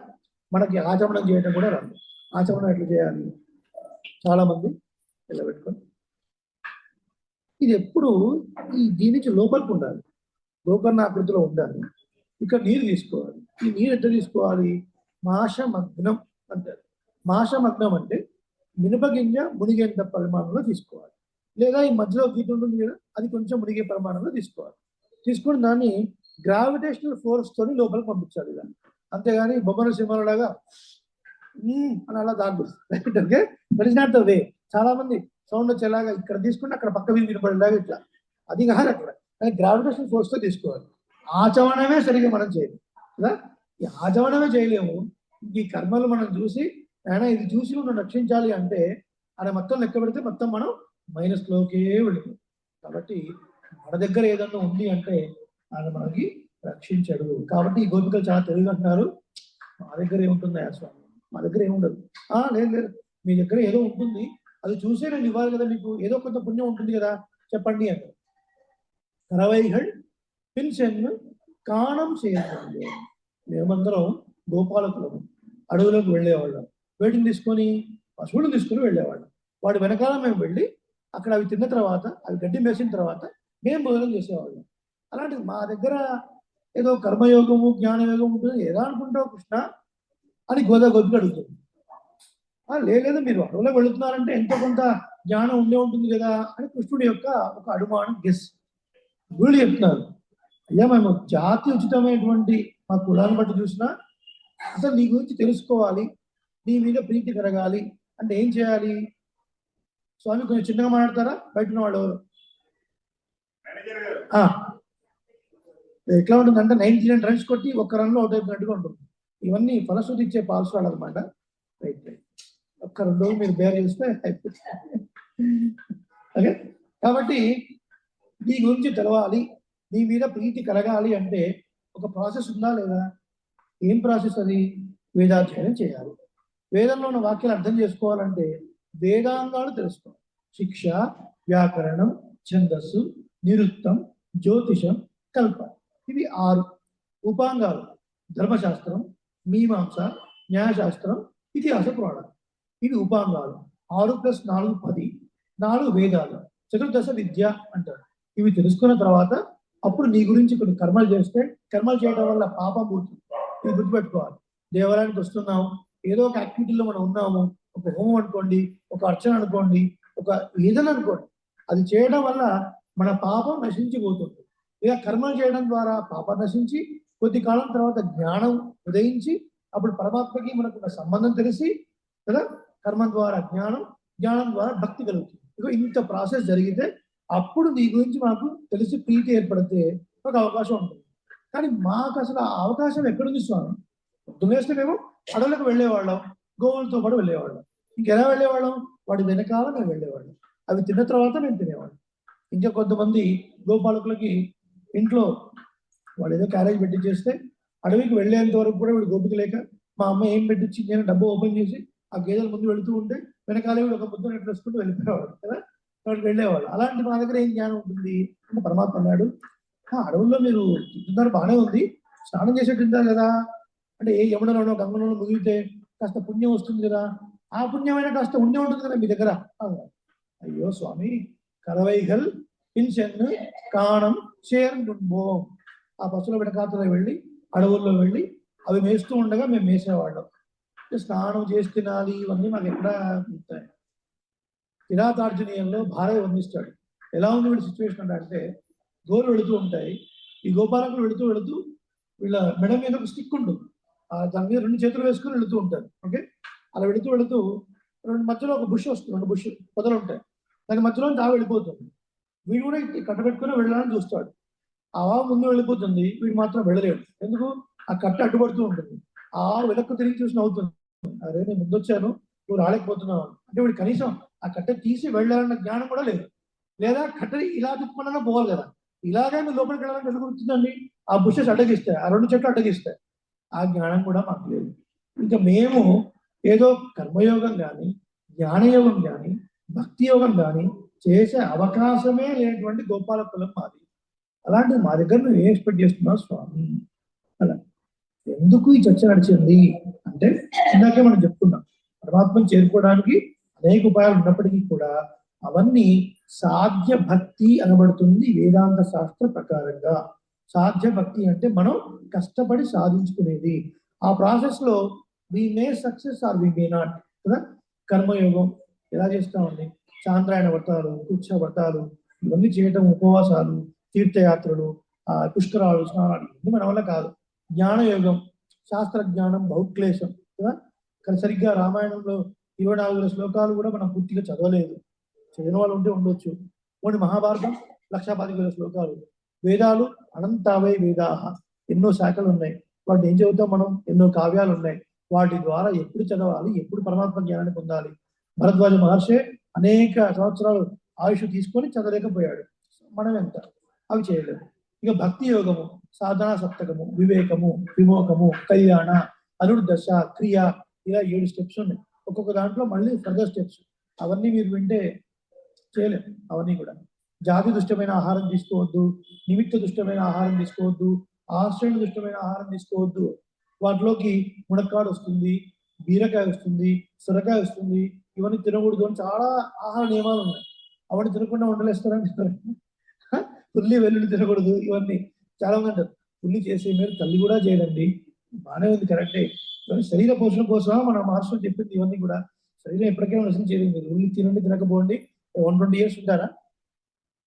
మనకి ఆచమనం చేయడం కూడా రాదు. ఆచమనం ఎట్లా చేయాలి? చాలా మంది ఇలా పెట్టుకొని ఇది ఎప్పుడు దీని నుంచి లోపలికి ఉండాలి, గోకర్ణ ఆకృతిలో ఉండాలి. ఇక్కడ నీరు తీసుకోవాలి. ఈ నీరు ఎట్లా తీసుకోవాలి? మాషమగ్నం అంటారు. మాషమగ్నం అంటే మినపగింజ మునిగేంత పరిమాణంలో తీసుకోవాలి, లేదా ఈ మధ్యలో గీత ఉంటుంది కదా, అది కొంచెం మునిగే పరిమాణంలో తీసుకోవాలి. తీసుకొని దాన్ని గ్రావిటేషనల్ ఫోర్స్ తోని లోపలికి పంపించాలి దాన్ని. అంతేగాని బొమ్మల సింహాలలాగా అని అలా దాని okay, that is not the way. చాలా మంది సౌండ్ వచ్చేలాగా ఇక్కడ తీసుకుంటే అక్కడ పక్క మీద వినపడేలాగా ఇట్లా, అది కాదు అక్కడ. కానీ గ్రావిటేషనల్ ఫోర్స్ తో తీసుకోవాలి. ఆచమనమే సరిగ్గా మనం చేయలేము కదా. ఈ ఆచమనమే చేయలేము, ఈ కర్మలు మనం చూసి ఆయన ఇది చూసి మనం రక్షించాలి అంటే ఆయన మొత్తం లెక్క పెడితే మొత్తం మనం మైనస్లోకే వెళుతుంది. కాబట్టి మన దగ్గర ఏదన్నా ఉంది అంటే ఆయన మనకి రక్షించడు. కాబట్టి ఈ గోపికలు చాలా తెలివిగా అంటున్నారు, మా దగ్గర ఏముంటుంది స్వామి, మా దగ్గర ఏముండదు. లేదు లేదు, మీ దగ్గర ఏదో ఉంటుంది, అది చూసే నేను ఇవ్వాలి కదా, మీకు ఏదో కొంత పుణ్యం ఉంటుంది కదా, చెప్పండి అంటారు. కరవైహళ్ పిన్సెన్ను కాణం చేయండి. మేమందరం గోపాలకులము, అడవులకు వెళ్ళేవాళ్ళం, వేటిని తీసుకొని, పశువులను తీసుకొని వెళ్ళేవాళ్ళం. వాడి వెనకాల మేము వెళ్ళి అక్కడ అవి తిన్న తర్వాత, అవి గడ్డి మేసిన తర్వాత మేము భోజనం చేసేవాళ్ళం. అలాంటిది మా దగ్గర ఏదో కర్మయోగము జ్ఞానయోగం ఉంటుంది, ఎలా అనుకుంటావు కృష్ణ అని గోపిక అడుగుతుంది. లేదు, మీరు అడవులో వెళుతున్నారంటే ఎంతో కొంత జ్ఞానం ఉండే ఉంటుంది కదా అని కృష్ణుడి యొక్క ఒక అనుమానం, గెస్. వీళ్ళు చెప్తున్నారు, అయ్యా మేము జాతి ఉచితమైనటువంటి మా కులాన్ని బట్టి చూసినా అసలు నీ గురించి తెలుసుకోవాలి, నీ మీద ప్రీతి కలగాలి అంటే ఏం చేయాలి? స్వామి కొంచెం చిన్నగా మాట్లాడతారా? బయట ఉన్న వాళ్ళు ఎవరు? ఎట్లా ఉంటుందంటే 99 రన్స్ కొట్టి ఒక్క రన్లో అవుట్ అయిపోయినట్టుగా ఉంటుంది. ఇవన్నీ ఫలశ్రుతి ఇచ్చే పాల్స్వాడు అనమాట. రైట్ రైట్, ఒక్క 2 రోజులు మీరు బేర్ చేస్తే అయిపోతుంది. ఓకే, కాబట్టి నీ గురించి తెలవాలి, నీ మీద ప్రీతి కలగాలి అంటే ఒక ప్రాసెస్ ఉందా లేదా? ఏం ప్రాసెస్ అది? వేదాధ్యయనం చేయాలి. వేదంలో ఉన్న వాక్యాలు అర్థం చేసుకోవాలంటే వేదాంగాలు తెలుసుకోవాలి. శిక్ష, వ్యాకరణం, ఛందస్సు, నిరుక్తం, జ్యోతిషం, కల్ప, ఇవి 6 ఉపాంగాలు. ధర్మశాస్త్రం, మీమాంస, న్యాయశాస్త్రం, ఇతిహాస పురాణం, ఇవి ఉపాంగాలు. 6 + 4 10, 4 వేదాలు, చతుర్దశ విద్య అంటారు. ఇవి తెలుసుకున్న తర్వాత అప్పుడు నీ గురించి కొన్ని కర్మలు చేస్తే, కర్మలు చేయడం వల్ల పాపం పోతుంది. ఇది గుర్తుపెట్టుకోవాలి. దేవాలయానికి వస్తున్నాము, ఏదో ఒక యాక్టివిటీలో మనం ఉన్నాము, ఒక హోమం అనుకోండి, ఒక అర్చన అనుకోండి, ఒక ఏదైనా అనుకోండి, అది చేయడం వల్ల మన పాపం నశించిపోతుంది. ఇక కర్మలు చేయడం ద్వారా పాపం నశించి కొద్ది కాలం తర్వాత జ్ఞానం ఉదయించి అప్పుడు పరమాత్మకి మనకున్న సంబంధం తెలిసి కదా, కర్మ ద్వారా జ్ఞానం, జ్ఞానం ద్వారా భక్తి కలుగుతుంది. ఇక ఇంత ప్రాసెస్ జరిగితే అప్పుడు నీ గురించి మాకు తెలిసి ప్రీతి ఏర్పడితే ఒక అవకాశం ఉంటుంది. కానీ మాకు అసలు ఆ అవకాశం ఎక్కడుంది స్వామి? పొద్దునేస్తే మేము అడవులకు వెళ్ళేవాళ్ళం, గోవులతో పాటు వెళ్ళేవాళ్ళం. ఇంకెలా వెళ్ళేవాళ్ళం? వాడి వెనకాల మేము వెళ్ళేవాళ్ళం. అవి తిన్న తర్వాత మేము తినేవాళ్ళం. ఇంకా కొంతమంది గోపాలకులకి ఇంట్లో వాడు ఏదో క్యారేజ్ పెట్టించేస్తే అడవికి వెళ్ళేంత వరకు కూడా వీడు గోపిక లేక మా అమ్మ ఏం పెట్టించి నేను డబ్బు ఓపెన్ చేసి ఆ గేదెల ముందు వెళుతూ ఉంటే వెనకాలే వీడు ఒక ముద్ద నెట్ వేసుకుంటూ వెళ్ళిపోయేవాడు కదా, వాడికి వెళ్ళేవాళ్ళు. అలాంటి మా దగ్గర ఏం జ్ఞానం ఉంటుంది అంటే పరమాత్మ అన్నాడు, అడవుల్లో మీరు తింటున్నారు బాగానే ఉంది, స్నానం చేసే తింటారు కదా, అంటే ఏ యమునలోనో గంగలోనో ముగితే కాస్త పుణ్యం వస్తుంది కదా, ఆ పుణ్యమైన కాస్త పుణ్యం ఉంటుంది కదా మీ దగ్గర. అయ్యో స్వామి, కరవైగల్ హింసెన్ కాణం చేరుబో, ఆ పశువుల వెనకాతలో వెళ్ళి అడవుల్లో వెళ్ళి అవి మేస్తూ ఉండగా మేము మేసేవాళ్ళం. స్నానం చేసి తినాలి ఇవన్నీ మాకు ఎక్కడ ఉంటాయి. కిరాతార్జునీయంలో భార్య వర్ణిస్తాడు. ఎలా ఉంది వీడి సిచ్యువేషన్ అంటే, గోరు వెళుతూ ఉంటాయి, ఈ గోపాలకులు వెళుతూ వెళుతూ వీళ్ళ మెడ మీద ఒక స్టిక్ ఉంటుంది, దాని మీద 2 చేతులు వేసుకుని వెళుతూ ఉంటారు. ఓకే, అలా వెళుతూ వెళుతూ మధ్యలో ఒక బుష్ వస్తుంది, 2 బుష్ పొదలు ఉంటాయి, దాని మధ్యలో ఆవు వెళ్ళిపోతుంది. వీడు కూడా కట్టబెట్టుకుని వెళ్ళాలని చూస్తాడు. ఆ ఆవు ముందు వెళ్ళిపోతుంది, వీడు మాత్రం వెళ్ళలేడు. ఎందుకు? ఆ కట్ట అడ్డుపడుతూ ఉంటుంది. ఆ ఆవు వెనక్కు తిరిగి చూసి నవ్వుతుంది, అరే నేను ముందు వచ్చాను, నువ్వు రాలేకపోతున్నావు అంటే. వీడు కనీసం ఆ కట్ట తీసి వెళ్ళాలన్న జ్ఞానం కూడా లేదు. లేదా కట్ట ఇలా తిప్పుకున్నా పోవాలి కదా, ఇలాగే నువ్వు లోపలికి వెళ్ళాలని ఎందుకు గుర్తుందండి? ఆ బుషెస్ అడ్డగిస్తాయి, ఆ 2 చెట్లు అడ్డగిస్తాయి. ఆ జ్ఞానం కూడా మాకు లేదు. ఇంకా మేము ఏదో కర్మయోగం కానీ, జ్ఞానయోగం కానీ, భక్తి యోగం కానీ చేసే అవకాశమే లేనటువంటి గోపాల కులం మాది. అలాంటి మా దగ్గర నువ్వు ఏం ఎక్స్పెక్ట్ చేస్తున్నావు స్వామి? అలా ఎందుకు ఈ చర్చ నడిచింది అంటే, ఇందాకే మనం చెప్పుకున్నాం, పరమాత్మను చేరుకోవడానికి అనేక ఉపాయాలు ఉన్నప్పటికీ కూడా అవన్నీ సాధ్య భక్తి అనబడుతుంది వేదాంత శాస్త్ర ప్రకారంగా. సాధ్య భక్తి అంటే మనం కష్టపడి సాధించుకునేది. ఆ ప్రాసెస్ లో we may success or we may not కదా. కర్మయోగం ఎలా చేస్తామండి? చాంద్రాయణ వ్రతాలు, కుచ్చ వ్రతాలు, ఇవన్నీ చేయటం, ఉపవాసాలు, తీర్థయాత్రలు, పుష్కరాలు, స్నానాలు, ఇవన్నీ మన వల్ల కాదు. జ్ఞానయోగం, శాస్త్ర జ్ఞానం బహుక్లేశం కదా. కానీ సరిగ్గా రామాయణంలో 24,000 శ్లోకాలు కూడా మనం పూర్తిగా చదవలేదు. చదివిన వాళ్ళు ఉంటే ఉండొచ్చు. కొన్ని మహాభారతం 1,25,000 శ్లోకాలు. వేదాలు అనంతావై వేదాహ, ఎన్నో శాఖలు ఉన్నాయి. వాటిని ఏం చదువుతాం మనం? ఎన్నో కావ్యాలు ఉన్నాయి. వాటి ద్వారా ఎప్పుడు చదవాలి, ఎప్పుడు పరమాత్మ జ్ఞానాన్ని పొందాలి? భరద్వాజ మహర్షి అనేక సంవత్సరాలు ఆయుష్ తీసుకొని చదవలేకపోయాడు. మనం ఎంత? అవి చేయలేము. ఇక భక్తి యోగము, సాధనా సప్తకము, వివేకము, విమోకము, కళ్యాణ, అనుర్దశ, క్రియ, ఇలా 7 స్టెప్స్ ఉన్నాయి. ఒక్కొక్క దాంట్లో మళ్ళీ ఫర్దర్ స్టెప్స్. అవన్నీ మీరు వింటే చేయలేము. అవన్నీ కూడా జాతి దుష్టమైన ఆహారం తీసుకోవద్దు, నిమిత్త దుష్టమైన ఆహారం తీసుకోవద్దు, ఆశ్రయ దుష్టమైన ఆహారం తీసుకోవద్దు. వాటిలోకి మునక్కాడు వస్తుంది, బీరకాయ వస్తుంది, సొరకాయ వస్తుంది, ఇవన్నీ తినకూడదు అని చాలా ఆహార నియమాలు ఉన్నాయి. అవన్నీ తినకుండా ఉండలేస్తారని ఉల్లి వెల్లుల్లి తినకూడదు, ఇవన్నీ చాలా మంది అంటారు. ఉల్లి చేసే మీరు తల్లి కూడా చేయదండి, బాగానే ఉంది, కరెక్టే. శరీర పోషణ కోసం మన మహర్షులు చెప్పింది ఇవన్నీ కూడా. శరీరం ఎప్పటికైనా నష్టం చేయలేదు. మీరు ఉల్లి తినండి, తినకపోండి, 120 years ఉంటారా?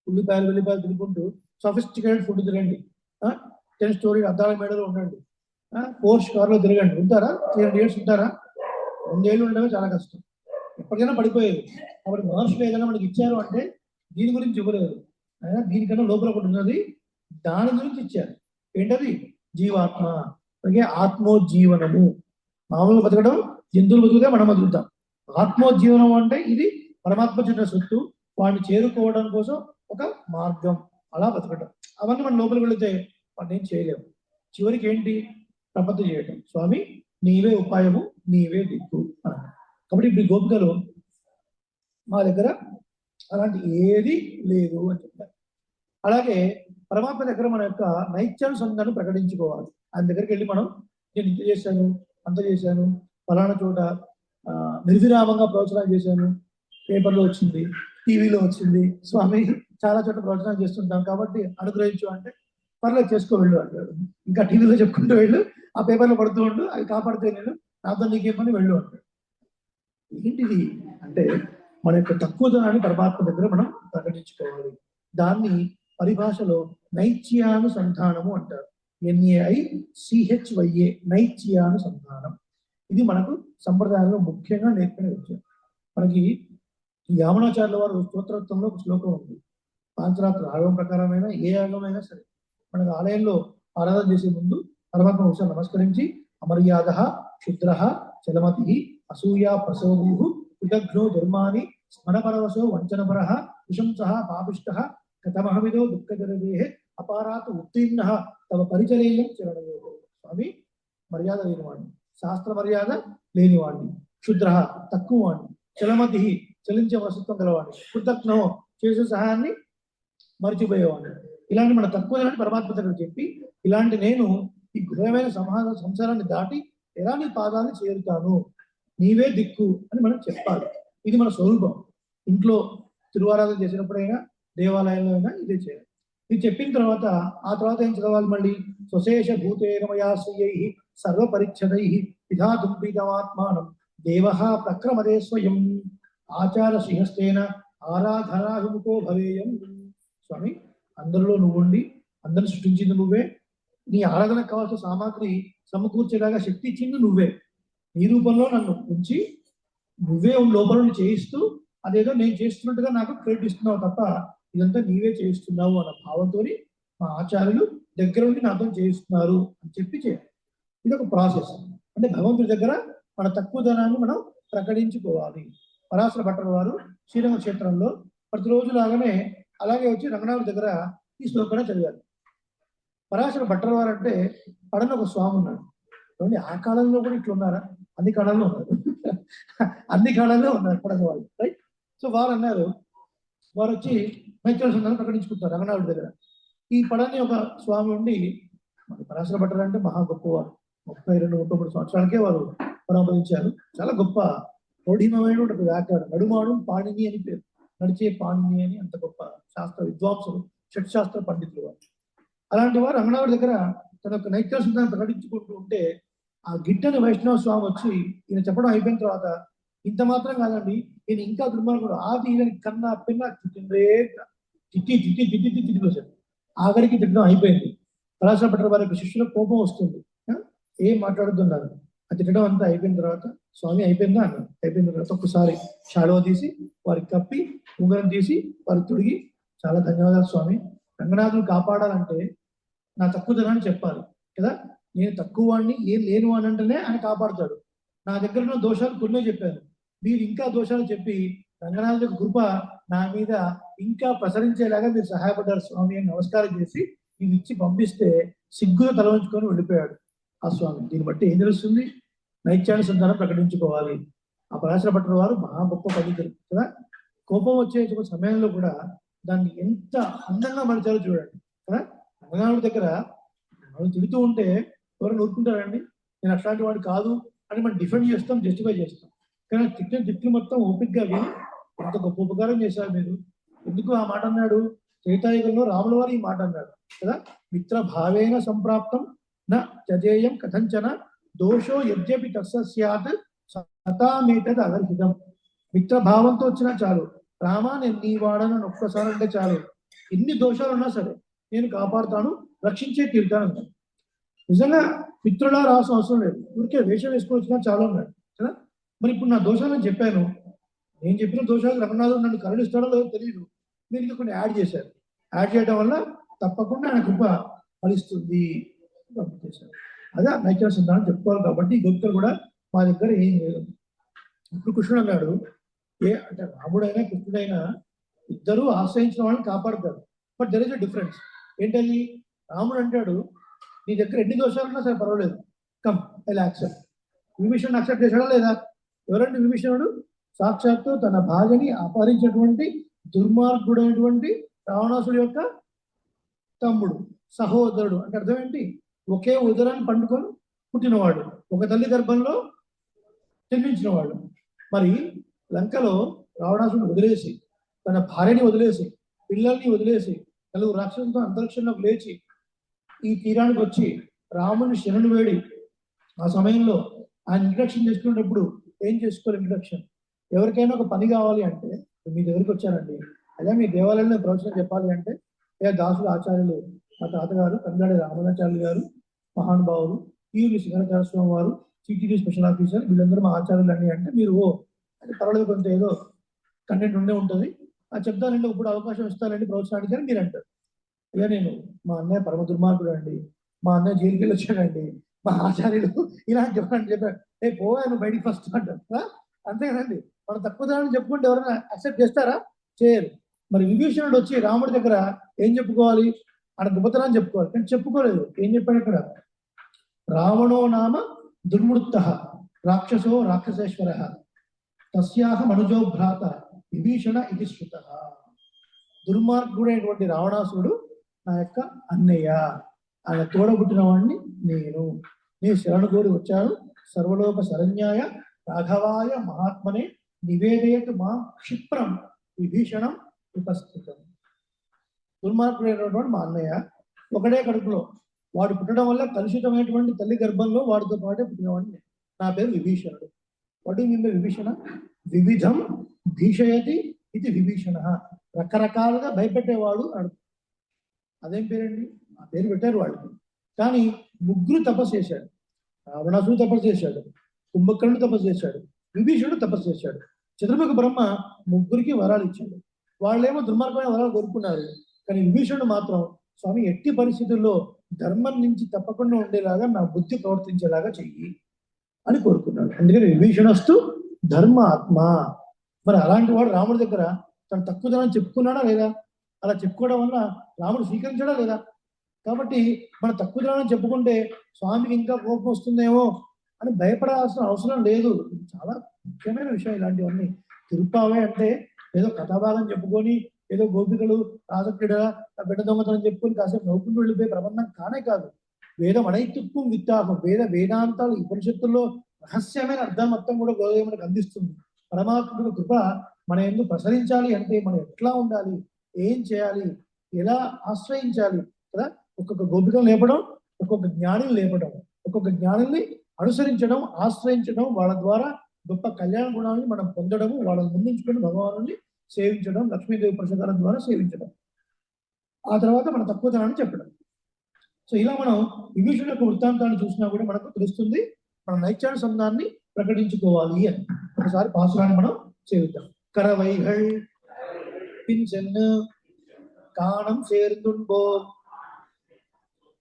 ఉల్లిపాయలు వెల్లిపాయలు తినుకుంటూ సఫిస్టికేటెడ్ ఫుడ్ తినండి, 10 story అద్దాల మేడలో ఉండండి, పోర్ష్ కార్లో తిరగండి, ఉంటారా? 300 years ఉంటారా? 2 ఏళ్ళు ఉండడమే చాలా కష్టం, ఎప్పటికైనా పడిపోయేది. కాబట్టి మహర్షులు ఏదైనా మనకి ఇచ్చారు అంటే దీని గురించి ఇవ్వలేదు, దీనికన్నా లోపల ఒకటి ఉన్నది, దాని గురించి ఇచ్చారు. ఏంటది? జీవాత్మ, అలాగే ఆత్మోజ్జీవనము. మామూలుగా బతకడం, జంతువులు బతుకుతే మనం బతుకుతాం. ఆత్మోజ్జీవనం అంటే ఇది పరమాత్మ చిన్న సొత్తు, వాడిని చేరుకోవడం కోసం ఒక మార్గం, అలా బతకడం. అవన్నీ మన లోపలికి వెళితే వాడిని ఏం చేయలేము. చివరికి ఏంటి? ప్రపత్తి చేయటం. స్వామి నీవే ఉపాయము, నీవే దిక్కు అన్నారు. కాబట్టి ఇప్పుడు గోపికలు మా దగ్గర అలాంటి ఏది లేదు అని చెప్పారు. అలాగే పరమాత్మ దగ్గర మన యొక్క నైత్యానుసంధాన్ని ప్రకటించుకోవాలి. ఆయన దగ్గరికి వెళ్ళి మనం నేను ఇంత చేశాను, అంత చేశాను, ఫలానా చోట నిర్విరామంగా ప్రవచనాలు చేశాను, పేపర్లో వచ్చింది, టీవీలో వచ్చింది, స్వామి చాలా చోట్ల ప్రవచనాలు చేస్తుంటాం కాబట్టి అనుగ్రహించు అంటే, పర్లేదు చేసుకో వెళ్ళు అంటాడు. ఇంకా టీవీలో చెప్పుకుంటూ వెళ్ళు, ఆ పేపర్లో పడుతూ ఉండు, అవి కాపాడితే నేను నాతో నీకేమని వెళ్ళు అంటాడు. ఏంటిది అంటే, మన యొక్క తక్కువదనాన్ని పరమాత్మ దగ్గర మనం ప్రకటించుకోవాలి. దాన్ని పరిభాషలో నైత్యానుసంధానము అంటారు. NAICHYA, నైత్యానుసంధానం. ఇది మనకు సంప్రదాయంలో ముఖ్యంగా నేర్పిన విషయం. మనకి యామనాచార్యుల వారు స్తోత్రోత్తంలో ఒక శ్లోకం ఉంది. పాంచరాత్ర ఆగమం ప్రకారమైన ఏ ఆగమైనా సరే మనకు ఆలయంలో ఆరాధన చేసే ముందు పరమాత్మ ఒకసారి నమస్కరించి అమర్యాద క్షుద్ర చలమతి అసూయ ప్రసోభూ కృతఘ్నో ధర్మాని స్మరపరవశో వంచనపర కుశంస పాపిష్ట కథమహమిదో దుఃఖజరదేహే అపారాత్ ఉత్తీర్ణ తమ పరిచర్యం చరణయో. స్వామి మర్యాద లేనివాడిని, శాస్త్ర మర్యాద లేనివాడిని, క్షుద్ర తక్కువ వాడిని, చలమతి చలించే వసత్వం గలవాడిని, కృతజ్ఞో చేసే సహాయాన్ని మర్చిపోయేవాడిని. ఇలాంటి మన తక్కువ పరమాత్మ దగ్గర చెప్పి ఇలాంటి నేను ఈ ఘోరమైన సంసారాన్ని దాటి ఎలా నీ పాదాన్ని చేరుతాను, నీవే దిక్కు అని మనం చెప్పాలి. ఇది మన స్వరూపం. ఇంట్లో తిరువారాధన చేసినప్పుడైనా దేవాలయంలో అయినా ఇదే చేయాలి. ఇది చెప్పిన తర్వాత ఆ తర్వాత ఏం చదవాలి? మళ్ళీ స్వశేష భూతేనమయా శ్రీయై సర్వ పరిచ్ఛదై విధాతుం ప్రీతమాత్మానం దేవ ప్రక్రమదే స్వయం ఆచార శ్రీహస్తేన ఆరాధనాభిముఖో భవేయం. స్వామి అందరిలో నువ్వుండి అందరిని సృష్టించింది నువ్వే, నీ ఆరాధనకు కావాల్సిన సామాగ్రి సమకూర్చేలాగా శక్తి ఇచ్చింది నువ్వే, నీ రూపంలో నన్ను ఉంచి నువ్వే లోపల నుండి చేయిస్తూ అదేదో నేను చేస్తున్నట్టుగా నాకు క్రెడిట్ ఇస్తున్నావు తప్ప ఇదంతా నీవే చేయిస్తున్నావు అన్న భావంతో మా ఆచార్యులు దగ్గర ఉండి నాతో చేయిస్తున్నారు అని చెప్పి చేయాలి. ఇది ఒక ప్రాసెస్. అంటే భగవంతుడి దగ్గర మన తక్కువదనాన్ని మనం ప్రకటించుకోవాలి. పరాశర భట్టర్ వారు శ్రీరంగ క్షేత్రంలో ప్రతిరోజు లాగానే అలాగే వచ్చి రంగనాథుడి దగ్గర ఈ శ్లోకాన్ని చదివారు. పరాశర భట్టర్ వారు అంటే పడన ఒక స్వామి ఉన్నాడు. ఆ కాలంలో కూడా ఇట్లా ఉన్నారా? అన్ని కాలంలో ఉన్నారు, అన్ని కాలంలో ఉన్నారు పడన వాళ్ళు, రైట్? సో వారు అన్నారు, వారు వచ్చి నైత్యానుసంధానం ప్రకటించుకుంటారు రంగనాథుడి దగ్గర. ఈ పడని ఒక స్వామి ఉండి, మన పరాశర భట్టర్ అంటే మహా గొప్పవారు. 32-33 సంవత్సరాలకే వారు పరామర్శించారు. చాలా గొప్ప ప్రౌఢిమమైనటువంటి వ్యాఖ్యానం. నడుమాడు పాణిని అని పేరు, నడిచే పాణిని అని, అంత గొప్ప శాస్త్ర విద్వాంసులు, షట్శాస్త్ర పండితులు వారు. అలాంటి వారు రంగనాథుడి దగ్గర తన యొక్క నైత్యానుసంధానం ప్రకటించుకుంటూ ఉంటే ఆ గిట్టని వైష్ణవ స్వామి వచ్చి ఈయన చెప్పడం అయిపోయిన తర్వాత, ఇంత మాత్రం కాదండి ఈయన ఇంకా దుర్మార్గుడు, ఆది ఈయన కన్నా పిన్న తిట్టిందే తిట్టిపోసాడు. ఆఖరికి తిట్టడం అయిపోయింది. పరాశర భట్టర్ వారి యొక్క శిష్యులకు కోపం వస్తుంది, ఏం మాట్లాడుతున్నారు. ఆ తిట్టడం అంతా అయిపోయిన తర్వాత స్వామి అయిపోయిందా అన్నారు. అయిపోయిన తర్వాత ఒక్కసారి షాడో తీసి వారికి కప్పి ఉంగరం తీసి వారికి తొడిగి, చాలా ధన్యవాదాలు స్వామి, రంగనాథుని కాపాడాలంటే నా తక్కువదనాన్ని చెప్పాలి కదా, నేను తక్కువ వాడిని ఏం లేని వాడిని అంటేనే ఆయన కాపాడుతాడు. నా దగ్గర ఉన్న దోషాలు కొన్నే చెప్పాను, మీరు ఇంకా దోషాలు చెప్పి రంగనాథుడి యొక్క కృప నా మీద ఇంకా ప్రసరించేలాగా మీరు సహాయపడ్డారు స్వామి అని నమస్కారం చేసి ఇది ఇచ్చి పంపిస్తే సిగ్గులో తల ఉంచుకొని వెళ్ళిపోయాడు ఆ స్వామి. దీన్ని బట్టి ఏం తెలుస్తుంది? నైత్యానుసంధానం ప్రకటించుకోవాలి. ఆ పరాశర భట్టర్ వారు మహా గొప్ప పండితులు కదా. కోపం వచ్చే సమయంలో కూడా దాన్ని ఎంత అందంగా మలిచారో చూడండి కదా. రంగనాథుడి దగ్గర మనం తిడుతూ ఉంటే ఎవరు నూరుకుంటారండి? నేను అట్లాంటి వాడు కాదు అని మనం డిఫెండ్ చేస్తాం, జస్టిఫై చేస్తాం. కానీ తిట్టిన తిట్లు మొత్తం ఓపికగా విని ఎంత గొప్ప ఉపకారం చేశారు మీరు, ఎందుకు ఆ మాట అన్నాడు? త్రేతాయుగంలో రాముల వారు ఈ మాట అన్నాడు కదా, మిత్ర భావేన సంప్రాప్తం నా త్యజేయం కథంచన దోషో యద్యపి తస్య స్యాత్ సతామేతద్ అగర్హితం. మిత్ర భావంతో వచ్చినా చాలు, రామా నేను నీ వాడను ఒక్కసారి అంటే చాలు, ఎన్ని దోషాలు ఉన్నా సరే నేను కాపాడుతాను, రక్షించే తీరుతాను. నిజంగా మిత్రులా రావాల్సిన అవసరం లేదు, ఊరికే వేషం వేసుకొని వచ్చినా చాలా ఉన్నాడు కదా. మరి ఇప్పుడు నా దోషాలను చెప్పాను, నేను చెప్పిన దోషాలు రంగనాథుడు నన్ను కరుణిస్తాడో లేదో తెలియదు, మీరు ఇంకా కొన్ని యాడ్ చేశారు. యాడ్ చేయడం వల్ల తప్పకుండా ఆయన కృప ఫలిస్తుంది పంపించేశారు. అదే నైత్యానుసంధానం చెప్పుకోవాలి. కాబట్టి గొప్పలు కూడా మా దగ్గర ఏం లేదు. ఇప్పుడు కృష్ణుడు అన్నాడు, అంటే రాముడైనా కృష్ణుడైనా ఇద్దరు ఆశ్రయించిన వాళ్ళని కాపాడతారు. But there is a difference. ఏంటది? రాముడు అంటాడు, నీ దగ్గర ఎన్ని దోషాలు ఉన్నా సరే పర్వాలేదు, కమ్ ఐ యాక్సెప్ట్. విభీషణుడు యాక్సెప్ట్ చేశాడా లేదా? ఎవరంటే విభీషణుడు సాక్షాత్తు తన భార్యని అపహరించినటువంటి దుర్మార్గుడైనటువంటి రావణాసుడి యొక్క తమ్ముడు, సహోదరుడు. అంటే అర్థం ఏంటి? ఒకే ఉదరాన్ని పండుకొని పుట్టినవాడు, ఒక తల్లి గర్భంలో జన్మించినవాడు. మరి లంకలో రావణాసుడిని వదిలేసి, తన భార్యని వదిలేసి, పిల్లల్ని వదిలేసి, నలుగురు రాక్షసులతో అంతరిక్షంలోకి లేచి ఈ తీరానికి వచ్చి రాముని శరణు వేడి, ఆ సమయంలో ఆయన ఇంట్రడక్షన్ చేసుకునేటప్పుడు ఏం చేసుకోవాలి? ఇంట్రడక్షన్ ఎవరికైనా ఒక పని కావాలి అంటే మీ దగ్గరికి వచ్చారండి, అదే మీ దేవాలయంలో ప్రవచనం చెప్పాలి అంటే దాసులు ఆచార్యులు మా తాతగారు కంగాడి రామాచార్యులు గారు మహానుభావులు, ఈవి సింగరాచార్య స్వామి వారు, సిటీడీ స్పెషల్ ఆఫీసర్, వీళ్ళందరూ మా ఆచార్యులు అండి అంటే మీరు అంటే పర్వాలేదు కొంత ఏదో కంటెంట్ ఉండే ఉంటుంది అది చెప్తానండి, ఇప్పుడు అవకాశం ఇస్తానండి ప్రవచనానికి అని మీరు అంటారు. అయ్యా నేను మా అన్నయ్య పరమ దుర్మార్గుడు అండి, మా అన్నయ్య జైలుకి వెళ్ళి వచ్చాడండి, మా ఆచార్యులు ఇలాంటి చెప్పండి చెప్పారు, పోయాను బయటికి ఫస్ట్ అంటారు. అంతే కదండి, మన తక్కువదాన్ని చెప్పుకుంటే ఎవరైనా అక్సెప్ట్ చేస్తారా? చేయరు. మరి విభీషణుడు వచ్చి రాముడి దగ్గర ఏం చెప్పుకోవాలి? ఆడ గొప్పతనాన్ని చెప్పుకోవాలి, కానీ చెప్పుకోలేదు. ఏం చెప్పాడు ఇక్కడ? రావణో నామ దుర్మృత్త రాక్షసో రాక్షసేశ్వర తస్యాహ మనుజో భ్రాత విభీషణ ఇది శృత. దుర్మార్గుడైనటువంటి రావణాసురుడు నా యొక్క అన్నయ్య, ఆయన తోడబుట్టిన వాడిని నేను శరణు కోరి వచ్చాను. సర్వలోక శరణ్యాయ రాఘవాయ మహాత్మనే నివేదయతు మా క్షిప్రం విభీషణం ఉపస్థితం. దుర్మార్గుడైనటువంటి మా అన్నయ్య ఒకడే కడుపులో, వాడు పుట్టడం వల్ల కలుషితమైనటువంటి తల్లి గర్భంలో వాడితో పాటే పుట్టినవాడిని. నా పేరు విభీషణుడు. వాడు నిన్న విభీషణ వివిధం భీషయతి ఇది విభీషణ, రకరకాలుగా భయపెట్టేవాడు అడు. అదేం పేరండి? ఆ పేరు పెట్టారు వాళ్ళకి. కానీ ముగ్గురు తపస్సు చేశాడు. రావణాసుడు తపస్సు చేశాడు, కుంభకర్ణుడు తపస్సు చేశాడు, విభీషణుడు తపస్సు చేశాడు. చతుర్ముఖ బ్రహ్మ ముగ్గురికి వరాలు ఇచ్చాడు. వాళ్ళేమో దుర్మార్గమైన వరాలు కోరుకున్నారు. కానీ విభీషణుడు మాత్రం స్వామి ఎట్టి పరిస్థితుల్లో ధర్మం నుంచి తప్పకుండా ఉండేలాగా నా బుద్ధి ప్రవర్తించేలాగా చెయ్యి అని కోరుకున్నాడు. అందుకని విభీషణస్తు ధర్మ ఆత్మ. మరి అలాంటి వాడు రాముడి దగ్గర తను తక్కువదనం చెప్పుకున్నాడా లేదా? అలా చెప్పుకోవడం వల్ల రాముడు స్వీకరించడా లేదా? కాబట్టి మన తక్కువదనం చెప్పుకుంటే స్వామికి ఇంకా కోపం వస్తుందేమో అని భయపడాల్సిన అవసరం లేదు. చాలా ముఖ్యమైన విషయం ఇలాంటివన్నీ. తిరుప్పావే అంటే ఏదో కథాభాగం చెప్పుకొని ఏదో గోపికలు రాజక్రీడ బిడ్డ దొంగతనం చెప్పుకొని కాసేపు నవ్వుకుంటూ వెళ్ళిపోయే ప్రబంధం కానే కాదు. వేదం అనైతుత్వం విత్తాహం, వేదాంతాలు ఉపనిషత్తుల్లో రహస్యమైన అర్థం మొత్తం కూడా గోదేవి మనకు అందిస్తుంది. పరమాత్ముడి కృప మన ఎందుకు ప్రసరించాలి అంటే మనం ఎట్లా ఉండాలి, ఏం చేయాలి, ఎలా ఆశ్రయించాలి కదా. ఒక్కొక్క గోపికను లేపడం, ఒక్కొక్క జ్ఞానిని లేపడం, ఒక్కొక్క జ్ఞానిని అనుసరించడం, ఆశ్రయించడం, వాళ్ళ ద్వారా గొప్ప కళ్యాణ గుణాలను మనం పొందడము, వాళ్ళని ముందుంచుకొని భగవాను సేవించడం, లక్ష్మీదేవి ప్రసాదాల ద్వారా సేవించడం, ఆ తర్వాత మన తక్కువతనాన్ని చెప్పడం. సో ఇలా మనం విభీషణ యొక్క వృత్తాంతాన్ని చూసినా కూడా మనకు తెలుస్తుంది మన నైత్యానుసంధాన్ని ప్రకటించుకోవాలి అని. ఒకసారి పాసురాన్ని మనం సేవిద్దాం. కరవైகள் பின்சென்னு காணம் சேர்ந்துண்போம்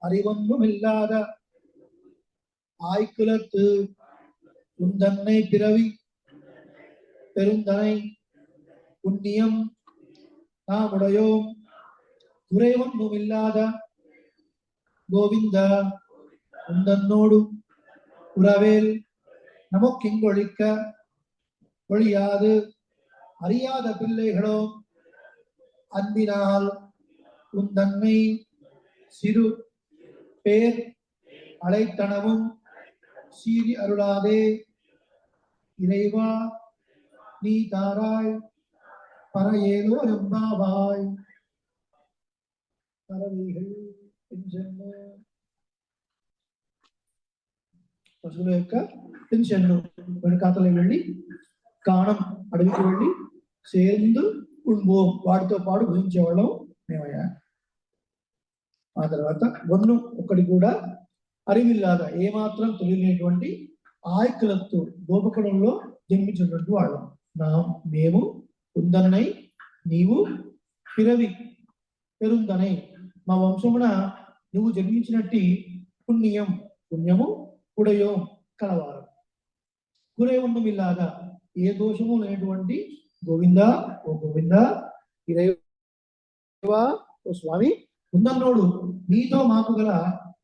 அறிவொன்றும் இல்லாத ஆய்குலத்து உந்தன்னை பிறவி பெருந்தனை புண்ணியம் நாமுடையோம் குறைவொன்றும் இல்லாத கோவிந்த உந்தன்னோடு உறவேல் நமக்கிங்கொழிக்க ஒழியாது அறியாத பிள்ளைகளோ அன்பினால் உந்தன்னை சிறு பேர் அழைத்தனவும் சீரி அருளாதே இறைவா நீ தாராய் பறையேலோ எம்பாவாய். பறவைகள் పశువుల యొక్క పెన్షన్ను వెనకాతలో వెళ్ళి కాణం అడవికి వెళ్ళి సేందు ఉంబోం వాటితో పాటు భుజించేవాళ్ళం మేమయ్యా. ఆ తర్వాత ఒన్ను ఒక్కడి కూడా అరివిల్లాగా ఏమాత్రం తెలియనటువంటి ఆయకులతో గోపకులంలో జన్మించినటువంటి వాళ్ళం మేము. ఉందన్నై నీవు పిరవి పెరుందనై మా వంశమున నువ్వు జన్మించినట్టి పుణ్యము కుడయో కలవారం కురేవన్నం ఇల్లాగా ఏ దోషము లేనటువంటి గోవింద ఓ గోవింద ఇరేవా ఓ స్వామి ఉందన్నోడు నీతో మాకు గల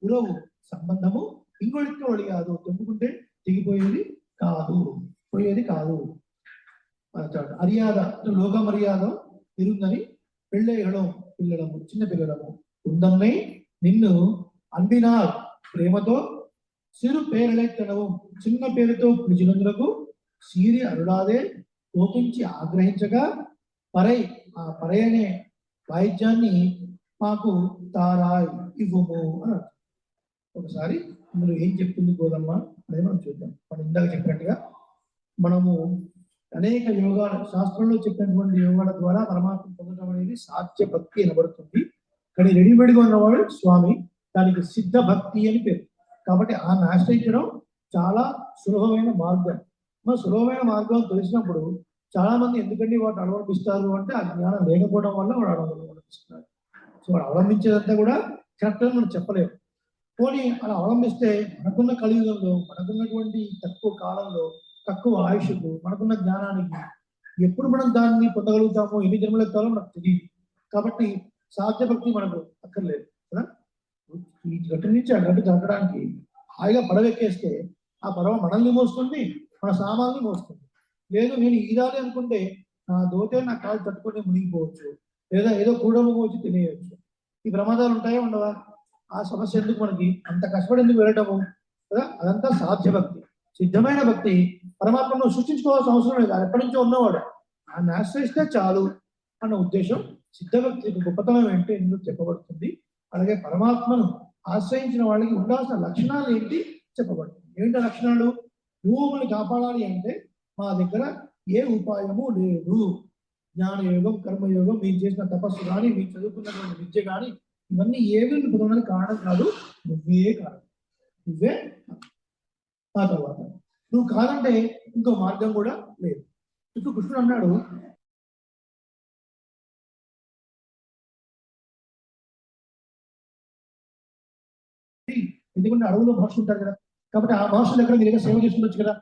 ఉరవు సంబంధము ఇంకొడికి ఒడి కాదు, తెంపుకుంటే తెగిపోయేది కాదు. అరియాద లోక మర్యాద తిరుందని పిల్లడము చిన్న పిల్లడము ఉందన్నై నిన్ను అన్బినా ప్రేమతో సిరు పేరలెత్తనవు చిన్న పేరుతో పిలిచినందులకు సీరి అరుడాదే కోపించి ఆగ్రహించగా ఆ పరై అనే వాయిద్యాన్ని మాకు తారాయ్ ఇవ్వము అని. ఒకసారి ఇందులో ఏం చెప్తుంది గోదమ్మ అనేది మనం చూద్దాం. మనం ఇందాక చెప్పినట్టుగా మనము అనేక యోగాల శాస్త్రంలో చెప్పినటువంటి యోగాల ద్వారా పరమాత్మ పొందడం అనేది సాధ్య భక్తి అనబడుతుంది. కానీ రెడీమేడ్గా ఉన్నవాడు స్వామి, దానికి సిద్ధ భక్తి అని పేరు. కాబట్టి ఆయన ఆశ్రయించడం చాలా సులభమైన మార్గం. మరి సులభమైన మార్గం తెలిసినప్పుడు చాలా మంది ఎందుకంటే వాటిని అవలంబిస్తారు అంటే ఆ జ్ఞానం లేకపోవడం వల్ల వాడు అవలంబిస్తున్నారు. సో వాడు అవలంబించేదంతా కూడా కరెక్ట్ అని మనం చెప్పలేము. పోనీ అలా అవలంబిస్తే మనకున్న కలియుగంలో, మనకున్నటువంటి తక్కువ కాలంలో, తక్కువ ఆయుష్కు, మనకున్న జ్ఞానానికి ఎప్పుడు మనం దాన్ని పొందగలుగుతామో, ఎన్ని జన్మలు ఎత్తాలో మనకు తెలియదు. కాబట్టి సాధ్య భక్తి మనకు అక్కర్లేదు కదా. ఈ గట్టు నుంచి ఆ గట్టు తగ్గడానికి హాయిగా పడవెక్కేస్తే ఆ పడవ మనల్ని మోస్తుంది, మన సామాన్ని మోస్తుంది. లేదు నేను ఈదాలి అనుకుంటే నా దోతే నా కాలు తట్టుకొని మునిగిపోవచ్చు, లేదా ఏదో కూడము వచ్చి తినేయచ్చు. ఈ ప్రమాదాలు ఉంటాయో ఉండవా? ఆ సమస్య ఎందుకు మనకి? అంత కష్టపడి ఎందుకు వెళ్ళటము కదా? అదంతా సాధ్య భక్తి. సిద్ధమైన భక్తి పరమాత్మను సృష్టించుకోవాల్సిన అవసరం లేదు, ఎప్పటి నుంచో ఉన్నవాడు, ఆయన ఆశ్రయిస్తే చాలు అన్న ఉద్దేశం. సిద్ధభక్తికి గొప్పతనం ఏంటి ఎందుకు చెప్పబడుతుంది. అలాగే పరమాత్మను ఆశ్రయించిన వాళ్ళకి ఉండాల్సిన లక్షణాలు ఏంటి చెప్పబడుతుంది. ఏంటి లక్షణాలు? భూముని కాపాడాలి అంటే మా దగ్గర ఏ ఉపాయము లేదు. జ్ఞానయోగం, కర్మయోగం, మీరు చేసిన తపస్సు కానీ, మీరు చదువుకున్నటువంటి విద్య కానీ, ఇవన్నీ ఏవి పొందడానికి కారణం కాదు, నువ్వే కారణం. నువ్వే ఆ తర్వాత నువ్వు కాదంటే ఇంకో మార్గం కూడా లేదు. ఇప్పుడు కృష్ణుడు అన్నాడు, ఎందుకంటే అడవులో మహర్షులు ఉంటారు కదా, కాబట్టి ఆ మహర్షులు ఎక్కడ మీరు సేవ చేస్తుండొచ్చు కదా.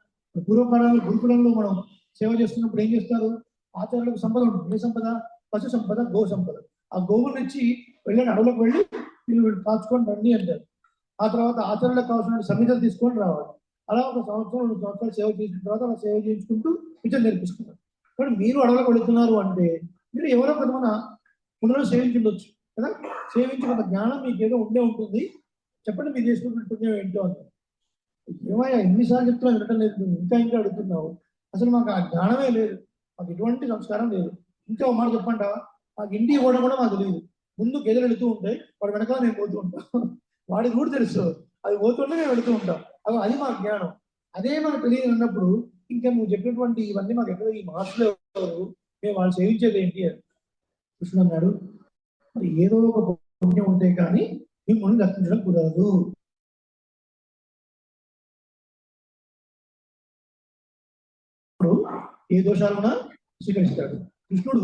పూర్వకాలంలో గురుకులంలో మనం సేవ చేస్తున్నప్పుడు ఏం చేస్తారు? ఆచార్యులకు సంపద ఉంటుంది. ఏ సంపద? పశు సంపద, గో సంపద. ఆ గోవుల నుంచి వెళ్ళని అడవులకు వెళ్ళి వీళ్ళు కాచుకొని రండి అంటారు. ఆ తర్వాత ఆచార్యులకు కావాల్సిన సమిధలు తీసుకొని రావాలి. అలా ఒక సంవత్సరం 2 సంవత్సరాలు సేవ చేసిన తర్వాత అలా సేవ చేయించుకుంటూ విద్య నేర్పిస్తున్నారు. కానీ మీరు అడవులకు వెళుతున్నారు అంటే మీరు ఎవరో కొంతమంది పునరు సేవించుండొచ్చు కదా. సేవించి కొంత జ్ఞానం మీకు ఏదో ఉండే ఉంటుంది. చెప్పండి మీరు చేసుకుంటున్న పుణ్యం ఏంటో అని. ఏమయ్యా ఎన్నిసార్లు చెప్తున్నావు వినటం లేదు, ఇంకా ఇంకా అడుగుతున్నావు. అసలు మాకు ఆ జ్ఞానమే లేదు, మాకు ఎటువంటి సంస్కారం లేదు. ఇంకా ఒక మాట చెప్పంటావా? మాకు ఇంటికి పోవడం కూడా మాకు తెలియదు. ముందు గెదలు వెళుతూ ఉంటాయి, వాడు వెనకాల నేను పోతూ ఉంటాం. వాడికి కూడా తెలుసు, అది పోతుంటే మేము వెళుతూ ఉంటాం. అది మా జ్ఞానం. అదే మనకు తెలియదు అన్నప్పుడు ఇంకా నువ్వు చెప్పినటువంటి ఇవన్నీ మాకు ఎక్కడ, ఈ మహర్షులు ఎవరు, మేము వాళ్ళు సేవించేది ఏంటి అని కృష్ణుడు అన్నాడు. మరి ఏదో ఒక పుణ్యం ఉంటే కానీ మిమ్మల్ని రక్షించడం కుదరదు. ఏ దోషాలున్నా స్వీకరిస్తాడు. కృష్ణుడు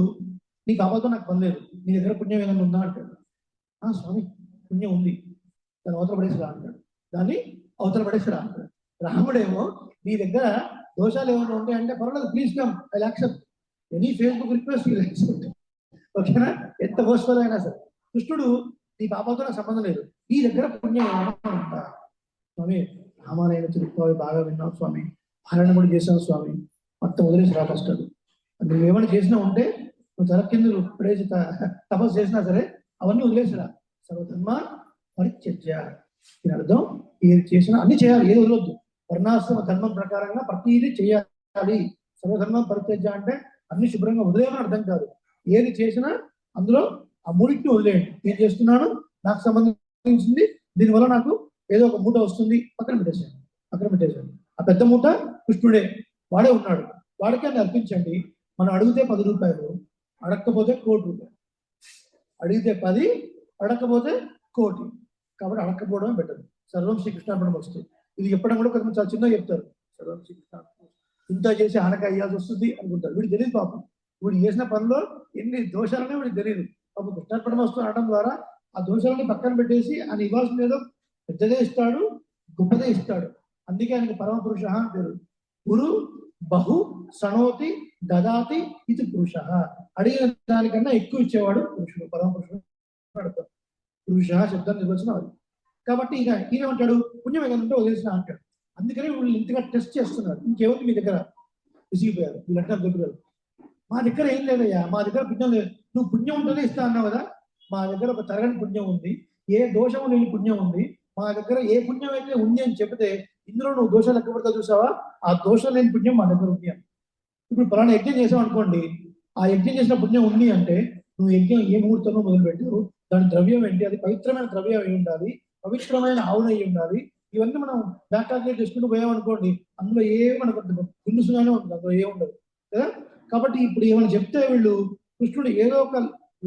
నీకు అబద్ధం నాకు పని లేదు, నీ దగ్గర పుణ్యం ఏదైనా ఉందా అంటాడు. స్వామి పుణ్యం ఉంది, దాన్ని అవతల పడేసిరా అంటాడు. దాన్ని అవతల పడేసిరా అంటాడు. రాముడేమో నీ దగ్గర దోషాలు ఏమైనా ఉంటాయంటే పర్వాలేదు, please come, I accept any Facebook request, ఓకేనా? ఎంత ఫోర్స్ఫుల్ అయినా సరే. కృష్ణుడు నీ పాపంతో నాకు సంబంధం లేదు, నీ దగ్గర పుణ్యం ఏమైనా ఉందా? స్వామి రామాలయం తిరుగుతావు, బాగా విన్నావు స్వామి, పాలన కూడా చేశావు స్వామి, మొత్తం వదిలేసి రా ఫస్ట్. నువ్వేమైనా చేసినా ఉంటే నువ్వు తలకిందులు పడేసి తపస్సు చేసినా సరే అవన్నీ వదిలేసిరా. సర్వధర్మ పరిత్యజ్య. దీని అర్థం ఏది చేసినా అన్ని చేయాలి, ఏది వదలొద్దు. వర్ణాశ్రమ ధర్మం ప్రకారంగా ప్రతిదీ చేయాలి. సర్వధర్మం పరిత్యజ్య అంటే అన్ని శుభ్రంగా వదిలేయమని అర్థం కాదు. ఏది చేసినా అందులో ఆ మూడింటిని వదిలేయండి. నేను చేస్తున్నాను, నాకు సంబంధించింది, దీనివల్ల నాకు ఏదో ఒక మూట వస్తుంది, పక్కన పెట్టేసాను. ఆ పెద్ద మూట కృష్ణుడే, వాడే ఉన్నాడు, వాడికే అర్పించండి. మనం అడిగితే 10 రూపాయలు, అడగకపోతే 1 కోటి రూపాయలు. అడిగితే 10, అడగకపోతే 1 కోటి. కాబట్టి అడగకపోవడమే బెటర్. సర్వం శ్రీకృష్ణార్పణం వస్తుంది. ఇది చెప్పడం కూడా కొంచెం చాలా చిన్నగా చెప్తారు. సర్వం శ్రీకృష్ణ ఇంత చేసి ఆనక అయ్యాల్సి వస్తుంది అనుకుంటారు. వీడు తెలియదు పాపం, వీడు చేసిన పనిలో ఎన్ని దోషాలనే వీడికి తెలియదు. పాపం కృష్ణార్పణం వస్తుంది అనడం ద్వారా ఆ దోషాలని పక్కన పెట్టేసి ఆయన ఇవ్వాల్సిన ఏదో పెద్దదే ఇస్తాడు, గొప్పదే ఇస్తాడు. అందుకే ఆయనకి పరమ పురుష అని పేరు. గురు బహు సణోతి దదాతి ఇది పురుష. అడిగిన దానికన్నా ఎక్కువ ఇచ్చేవాడు పురుషుడు, పరమ పురుషుడు అడతాడు. పురుష శబ్దం నిర్వచనం అది. కాబట్టి ఈయనేమంటాడు, పుణ్యం ఏదంటే వదిలేసిన అంటాడు. అందుకని వీళ్ళు ఇంతగా టెస్ట్ చేస్తున్నారు. ఇంకేముంది మీ దగ్గర? విసిగిపోయారు వీళ్ళంటారు దగ్గర. మా దగ్గర ఏం లేదయ్యా, మా దగ్గర పుణ్యం లేదు. నువ్వు పుణ్యం ఉంటేనే ఇస్తా అన్నావు కదా. మా దగ్గర ఒక తరగని పుణ్యం ఉంది, ఏ దోషము లేని పుణ్యం ఉంది. మా దగ్గర ఏ పుణ్యం అయితే ఉంది అని చెప్తే ఇందులో నువ్వు దోషాలు లెక్క పెడతా చూసావా, ఆ దోషం లేని పుణ్యం మా దగ్గర ఉంది అని. ఇప్పుడు పలానా యజ్ఞం చేసావు అనుకోండి, ఆ యజ్ఞం చేసిన పుణ్యం ఉంది అంటే నువ్వు యజ్ఞం ఏ ముహూర్తంలో మొదలుపెట్టావు, దాని ద్రవ్యం ఏంటి, అది పవిత్రమైన ద్రవ్యం అయి ఉండాలి, పవిత్రమైన ఆవులు అయి ఉండాలి. ఇవన్నీ మనం బ్యాక్ కాల్కులేట్ చేసుకుంటూ పోయామనుకోండి, అందులో ఏ మనకు గుండుసుగానే ఉంటుంది, అందులో ఏ ఉండదు. కదా. కాబట్టి ఇప్పుడు ఏమైనా చెప్తే వీళ్ళు కృష్ణుడు ఏదో ఒక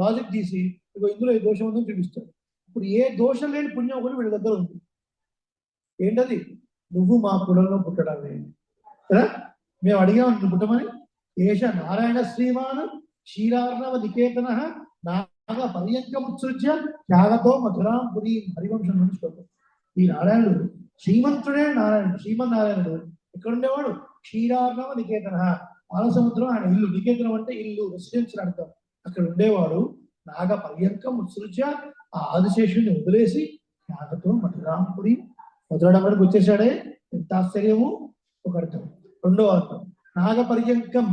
లాజిక్ తీసి ఇగో ఇందులో ఈ దోషం ఉందని చూపిస్తాడు. ఇప్పుడు ఏ దోషం లేని పుణ్యం కూడా వీళ్ళ దగ్గర ఉంది. ఏంటది? నువ్వు మా కులంలో పుట్టడమే కదా. మేము అడిగాము నువ్వు పుట్టమని. ఏష నారాయణ శ్రీమాన్ క్షీరార్ణవ నికేతన నాగ పర్యంకముత్సృజ్య త్యాగతో మధురాం పురి హరివంశం నుంచి. ఈ నారాయణుడు శ్రీమంతుడే నారాయణుడు, శ్రీమన్నారాయణుడు ఎక్కడ ఉండేవాడు? క్షీరార్ణవ నికేతన, పాలసముద్రం ఆయన ఇల్లు. నికేతనం అంటే ఇల్లు, రెసిడెన్స్ అర్థం. అక్కడ ఉండేవాడు. నాగ పర్యంకం ఉత్సృజ్య, ఆ ఆదిశేషుడిని వదిలేసి త్యాగతో మధురాంపురి, మధురాడానికి వచ్చేసాడే. ఎంత ఆశ్చర్యము! ఒక అర్థం. రెండో అర్థం నాగపర్యంకం,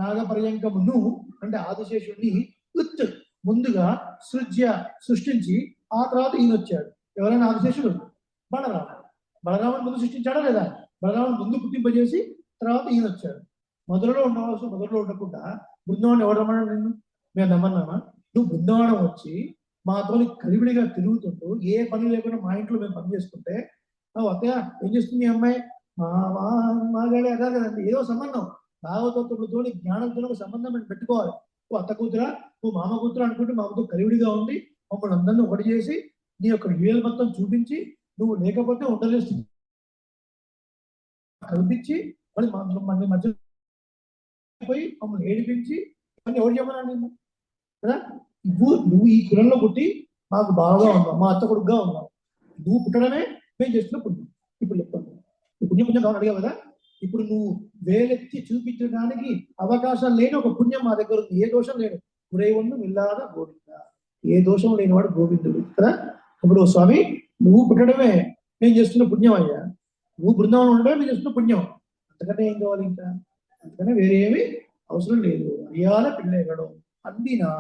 నాగపర్యంకమును అంటే ఆదిశేషుడిని ఉత్ ముందుగా సృజ్య సృష్టించి ఆ తర్వాత ఈయన వచ్చాడు. ఎవరైనా ఆదిశేషుడు? బలరాముడు. బలరాముడు ముందు సృష్టించాడా లేదా? బలరాముడు ముందు పుట్టింపజేసి తర్వాత ఈయన వచ్చాడు. మొదలలో ఉండవలసిన మొదలలో ఉండకుండా బృందావనం ఎవరు రమ్మన్నాడు? నిన్ను మేము నమ్మన్నామా? నువ్వు బృందావనం వచ్చి మాతో కలివిడిగా తిరుగుతుంటూ ఏ పని లేకుండా మా ఇంట్లో మేము పని చేసుకుంటే అత్తయ్య ఏం చేస్తుంది మీ అమ్మాయి? మాగాడే అదా కదండి, ఏదో సంబంధం. భాగవతత్వంతో జ్ఞానంతో ఒక సంబంధం మేము పెట్టుకోవాలి. నువ్వు అత్త కూతురా, నువ్వు మామ కూతురా అనుకుంటే మామతో కలివిడిగా ఉండి మమ్మల్ని అందరినీ ఒకటి చేసి నీ యొక్క వీలు మొత్తం చూపించి నువ్వు లేకపోతే ఉండలేసి కల్పించి మళ్ళీ మన మధ్య పోయి మమ్మల్ని ఏడిపించి మళ్ళీ ఎవరు చేయమన్నా నేను కదా. నువ్వు ఈ కులంలో పుట్టి మాకు బాగా ఉన్నావు, మా అత్త కొడుకుగా ఉన్నావు. నువ్వు పుట్టడమే మేము చేస్తున్న పుణ్యం. ఇప్పుడు చెప్పండి, పుణ్యం కావాలి అడిగా కదా. ఇప్పుడు నువ్వు వేలెత్తి చూపించడానికి అవకాశం లేని ఒక పుణ్యం మా దగ్గర ఉంది. ఏ దోషం లేడు. గురైవన్ను ఇల్లాద గోవింద, ఏ దోషం లేనివాడు గోవిందుడు కదా. ఇప్పుడు స్వామి నువ్వు పుట్టడమే నేను చేస్తున్న పుణ్యం అయ్యా. నువ్వు బృందావనం ఉండడమే మేము చేస్తున్న పుణ్యం. అంతకంటే ఏం కావాలి? ఇంకా అంతకనే వేరే ఏమి అవసరం లేదు. అయ్యాల పిల్లెగడం అందినా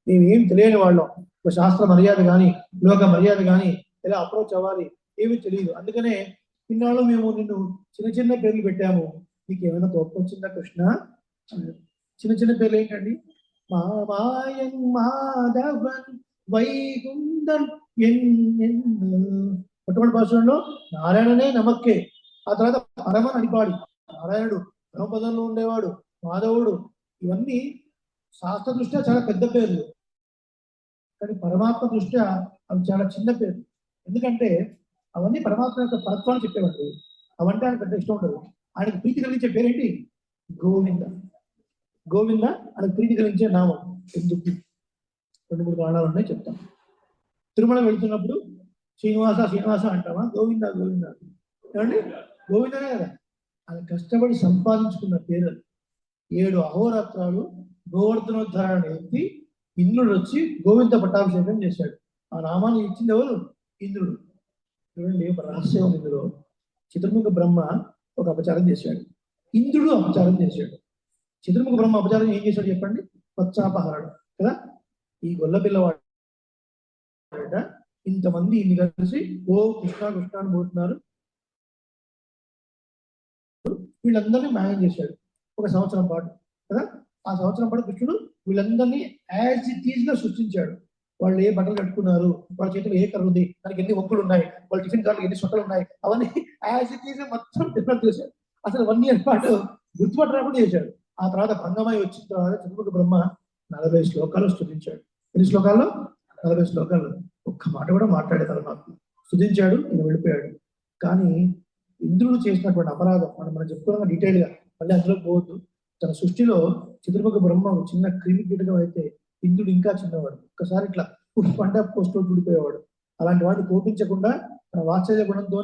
మేమేం తెలియని వాళ్ళం. ఒక శాస్త్ర మర్యాద కానీ లోక మర్యాద కానీ ఎలా అప్రోచ్ అవ్వాలి ఏమీ తెలియదు. అందుకనే ఇన్నాళ్ళు మేము నిన్ను చిన్న చిన్న పేర్లు పెట్టాము. నీకు ఏమైనా తోపు వచ్చిందా కృష్ణ? చిన్న చిన్న పేర్లు ఏంటండి? మామాయన్ మాధవన్ వైకుందన్ మొట్టమొదటి భాషలో నారాయణనే నమక్కే, ఆ తర్వాత పరమన్ అడిపాడి. నారాయణుడు పరమపదంలో ఉండేవాడు, మాధవుడు, ఇవన్నీ శాస్త్ర దృష్ట్యా చాలా పెద్ద పేర్లు. కానీ పరమాత్మ దృష్ట్యా అవి చాలా చిన్న పేర్లు. ఎందుకంటే అవన్నీ పరమాత్మ యొక్క పరత్వాన్ని చెప్పేవాడు. అవంటే ఆయన పెద్ద ఇష్టం ఉండదు. ఆయనకు ప్రీతి కలిగించే పేరేంటి? గోవింద. గోవింద ఆయనకు ప్రీతి కలిగించే నామం. ఎందుకు? 2-3 కారణాలు ఉన్నాయి, చెప్తాను. తిరుమల వెళ్తున్నప్పుడు శ్రీనివాస శ్రీనివాస అంటావా? గోవింద గోవింద ఏమండి? గోవిందనే కదా. ఆయన కష్టపడి సంపాదించుకున్న పేరు. 7 అహోరాత్రాలు గోవర్ధనోద్ధారణ ఎత్తి ఇంద్రుడు వచ్చి గోవింద పట్టాభిషేకం చేశాడు. ఆ నామాన్ని ఇచ్చింది ఎవరు? ఇంద్రుడు. చూడండి, ఒక రహస్యం ఉంది ఇందులో. చతుర్ముఖ బ్రహ్మ ఒక అపచారం చేశాడు, ఇంద్రుడు అపచారం చేశాడు. చతుర్ముఖ బ్రహ్మ అపచారం ఏం చేశాడు చెప్పండి? పచ్చాపహరణం కదా. ఈ గొల్ల పిల్లవాడు ఇంతమంది ఇన్ని కలిసి ఓ కృష్ణ కృష్ణ అని పోతున్నారు. వీళ్ళందరినీ మ్యానేజ్ చేశాడు 1 సంవత్సరం పాటు కదా. ఆ సంవత్సరం పాటు కృష్ణుడు వీళ్ళందరినీ యాజ్ ఇట్ ఈజ్ గా సృష్టించాడు. వాళ్ళు ఏ బట్టలు కట్టుకున్నారు, వాళ్ళ చేతులు ఏ కర్ర ఉంది, దానికి ఎన్ని ఒక్కులు ఉన్నాయి, వాళ్ళ టిఫిన్ కార్లు ఎన్ని సొట్టలు ఉన్నాయి, అవన్నీ యాజ్ ఇట్ ఈజ్ మొత్తం డెవలప్ చేశాడు. అసలు 1 ఇయర్ పాటు గుర్తుపట్ట రాకుండా చేశాడు. ఆ తర్వాత భంగమై వచ్చిన తర్వాత చతుర్ముఖ బ్రహ్మ 40 శ్లోకాలు స్తుతించాడు. ఎన్ని శ్లోకాల్లో? 40 శ్లోకాలు. ఒక్క మాట కూడా మాట్లాడే పరమాత్మ స్తుతించాడు, ఈయన వెళ్ళిపోయాడు. కానీ ఇంద్రుడు చేసినటువంటి అపరాధం మనం చెప్పుకోవడం డీటెయిల్ గా, మళ్ళీ అందులో పోవద్దు. తన సృష్టిలో చతుర్ముఖ బ్రహ్మ చిన్న క్రిమి కీటకం అయితే ఇంద్రుడు ఇంకా చిన్నవాడు. ఒక్కసారి ఇట్లా పంట పోస్ట్లో చూడిపోయేవాడు. అలాంటి వాడిని కోపించకుండా తన వాత్సల్య గుణంతో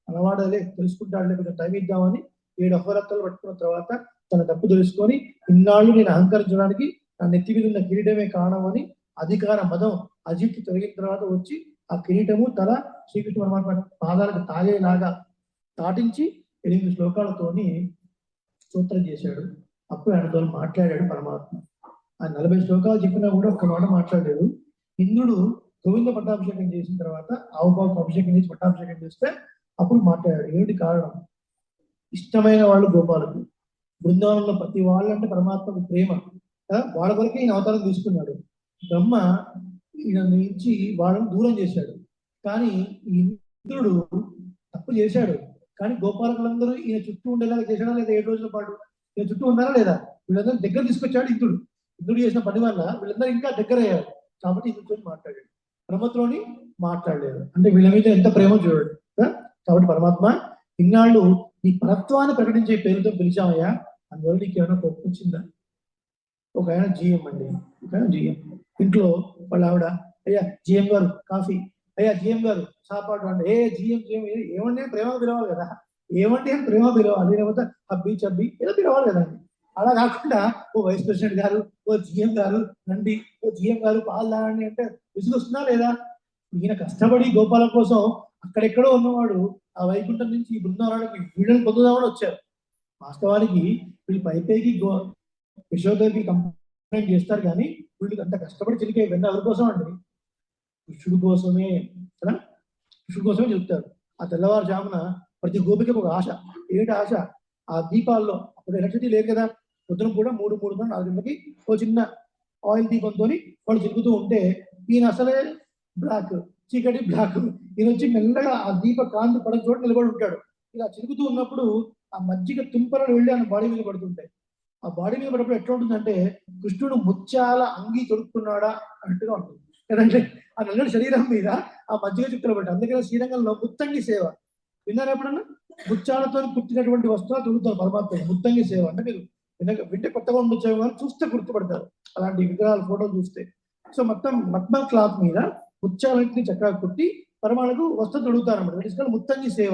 అలవాడలే తెలుసుకుంటాడులే, కొంచెం టైం ఇద్దామని 7 అహోరాత్రాలు పట్టుకున్న తర్వాత తన తప్పు తెలుసుకొని ఇన్నాళ్ళు నేను అహంకరించడానికి నా నెత్తి మీద ఉన్న కిరీటమే కారణం అని అధికార మదం అజిత్ తొలగిన తర్వాత వచ్చి ఆ కిరీటము తల శ్రీకృష్ణ పరమాత్మ పాదాలకు తాగేలాగా తాటించి 8 శ్లోకాలతోని స్తోత్రం చేశాడు. అప్పుడు ఆయనతో మాట్లాడాడు పరమాత్మ. ఆ 40 శ్లోకాలు చెప్పినా కూడా ఒక్క మాట మాట్లాడలేదు. ఇంద్రుడు గోవింద పట్టాభిషేకం చేసిన తర్వాత ఆవుపావుకు అభిషేకం చేసి పట్టాభిషేకం చేస్తే అప్పుడు మాట్లాడాడు. ఏమిటి కారణం? ఇష్టమైన వాళ్ళు గోపాలకు, బృందావనంలో ప్రతి వాళ్ళంటే పరమాత్మకు ప్రేమ, వాళ్ళ కొరకే ఈయన అవతారం తీసుకున్నాడు. బ్రహ్మ ఈయన నుంచి వాళ్ళని దూరం చేశాడు. కానీ ఈ ఇంద్రుడు తప్పు చేశాడు, కానీ గోపాలకులందరూ ఈయన చుట్టూ ఉండేలాగా చేశాడా లేదా 7 రోజుల పాటు? ఈయన చుట్టూ ఉన్నారా లేదా? వీళ్ళందరూ దగ్గర తీసుకొచ్చాడు ఇంద్రుడు. ఇంద్రుడు చేసిన పని వల్ల వీళ్ళందరూ ఇంకా దగ్గర అయ్యారు. కాబట్టి ఇంద్రుడితో మాట్లాడాడు, బ్రహ్మతోని మాట్లాడలేదు. అంటే వీళ్ళ మీద ఎంత ప్రేమ చూడండి. కాబట్టి పరమాత్మ, ఇన్నాళ్ళు నీ పరత్వాన్ని ప్రకటించే పేరుతో పిలిచామయ్యా, అందువల్ల నీకు ఏమైనా కోపం వచ్చిందా? ఒక ఆయన జిఎం అండి, ఒక ఆయన జిఎం. ఇంట్లో వాళ్ళ ఆవిడ, అయ్యా జిఎం గారు కాఫీ, అయ్యా జిఎం గారు సాపాటు అంటే, జిఎం జిఎం ఏమండి అని ప్రేమ పిలవాలి కదా, ఏమండి అని ప్రేమ పిలవాలి, లేకపోతే హబ్బీ చబ్బి ఏదో పిలవాలి కదండి. అలా కాకుండా ఓ వైస్ ప్రెసిడెంట్ గారు, ఓ జిఎం గారు రండి, ఓ జిఎం గారు పాలు తాగండి అంటే విసుగొస్తుందా లేదా? ఈయన కష్టపడి గోపాలం కోసం అక్కడెక్కడో ఉన్నవాడు ఆ వైకుంఠం నుంచి ఈ బృందావనానికి వీళ్ళని పొందుదామని వచ్చారు. వాస్తవానికి వీళ్ళు పైపైకి యశోదకి కంప్లైంట్ చేస్తారు, కానీ వీళ్ళు అంత కష్టపడి చిలికే వెన్న ఎవరి కోసం అండి? కృష్ణుడి కోసమే కదా, కృష్ణుడి కోసమే చెప్తారు. ఆ తెల్లవారుజామున ప్రతి గోపికకు ఒక ఆశ. ఏంటి ఆశ? ఆ దీపాల్లో అప్పుడు ఎలక్ట్రిసిటీ లేదు కదా, పొద్దున కూడా 3-4 గంటలకి ఓ చిన్న ఆయిల్ దీపంతో వాళ్ళు తిరుగుతూ ఉంటే, ఈయన అసలే బ్లాక్, చీకటి బ్లాక్, ఈయన వచ్చి మెల్లగా ఆ దీప కాంతి పడ చోట నిలబడి ఉంటాడు. ఇలా తిరుగుతూ ఉన్నప్పుడు ఆ మజ్జిగ తుంపరలు వెళ్ళి ఆయన బాడీ మీద పడుతుంటాయి. ఆ బాడీ మీద పడినప్పుడు ఎట్లా ఉంటుందంటే, కృష్ణుడు ముత్యాల అంగి తొడుక్కున్నాడా అన్నట్టుగా ఉంటుంది. ఎందుకంటే ఆ నల్లడి శరీరం మీద ఆ మజ్జిగ చుక్కలు పడ్డాయి. అందుకనే శ్రీరంగంలో ముత్తంగి సేవ విన్నారా ఎప్పుడన్నా? ముత్యాలతో పుట్టినటువంటి వస్త్రాలు తొడుగుతారు పరమాత్మ. ముత్తంగి సేవ అంటే మీరు వింటే కొత్తగా ఉండొచ్చేమో కానీ చూస్తే గుర్తుపడతారు అలాంటి విగ్రహాల ఫోటోలు చూస్తే. సో మొత్తం మట్మల్ క్లాత్ మీద ముత్యాలన్నింటినీ చక్కగా కుట్టి పరమాణకు వస్త్రం తొడుగుతారు అన్నమాట. తీసుకొని ముత్తంగి సేవ.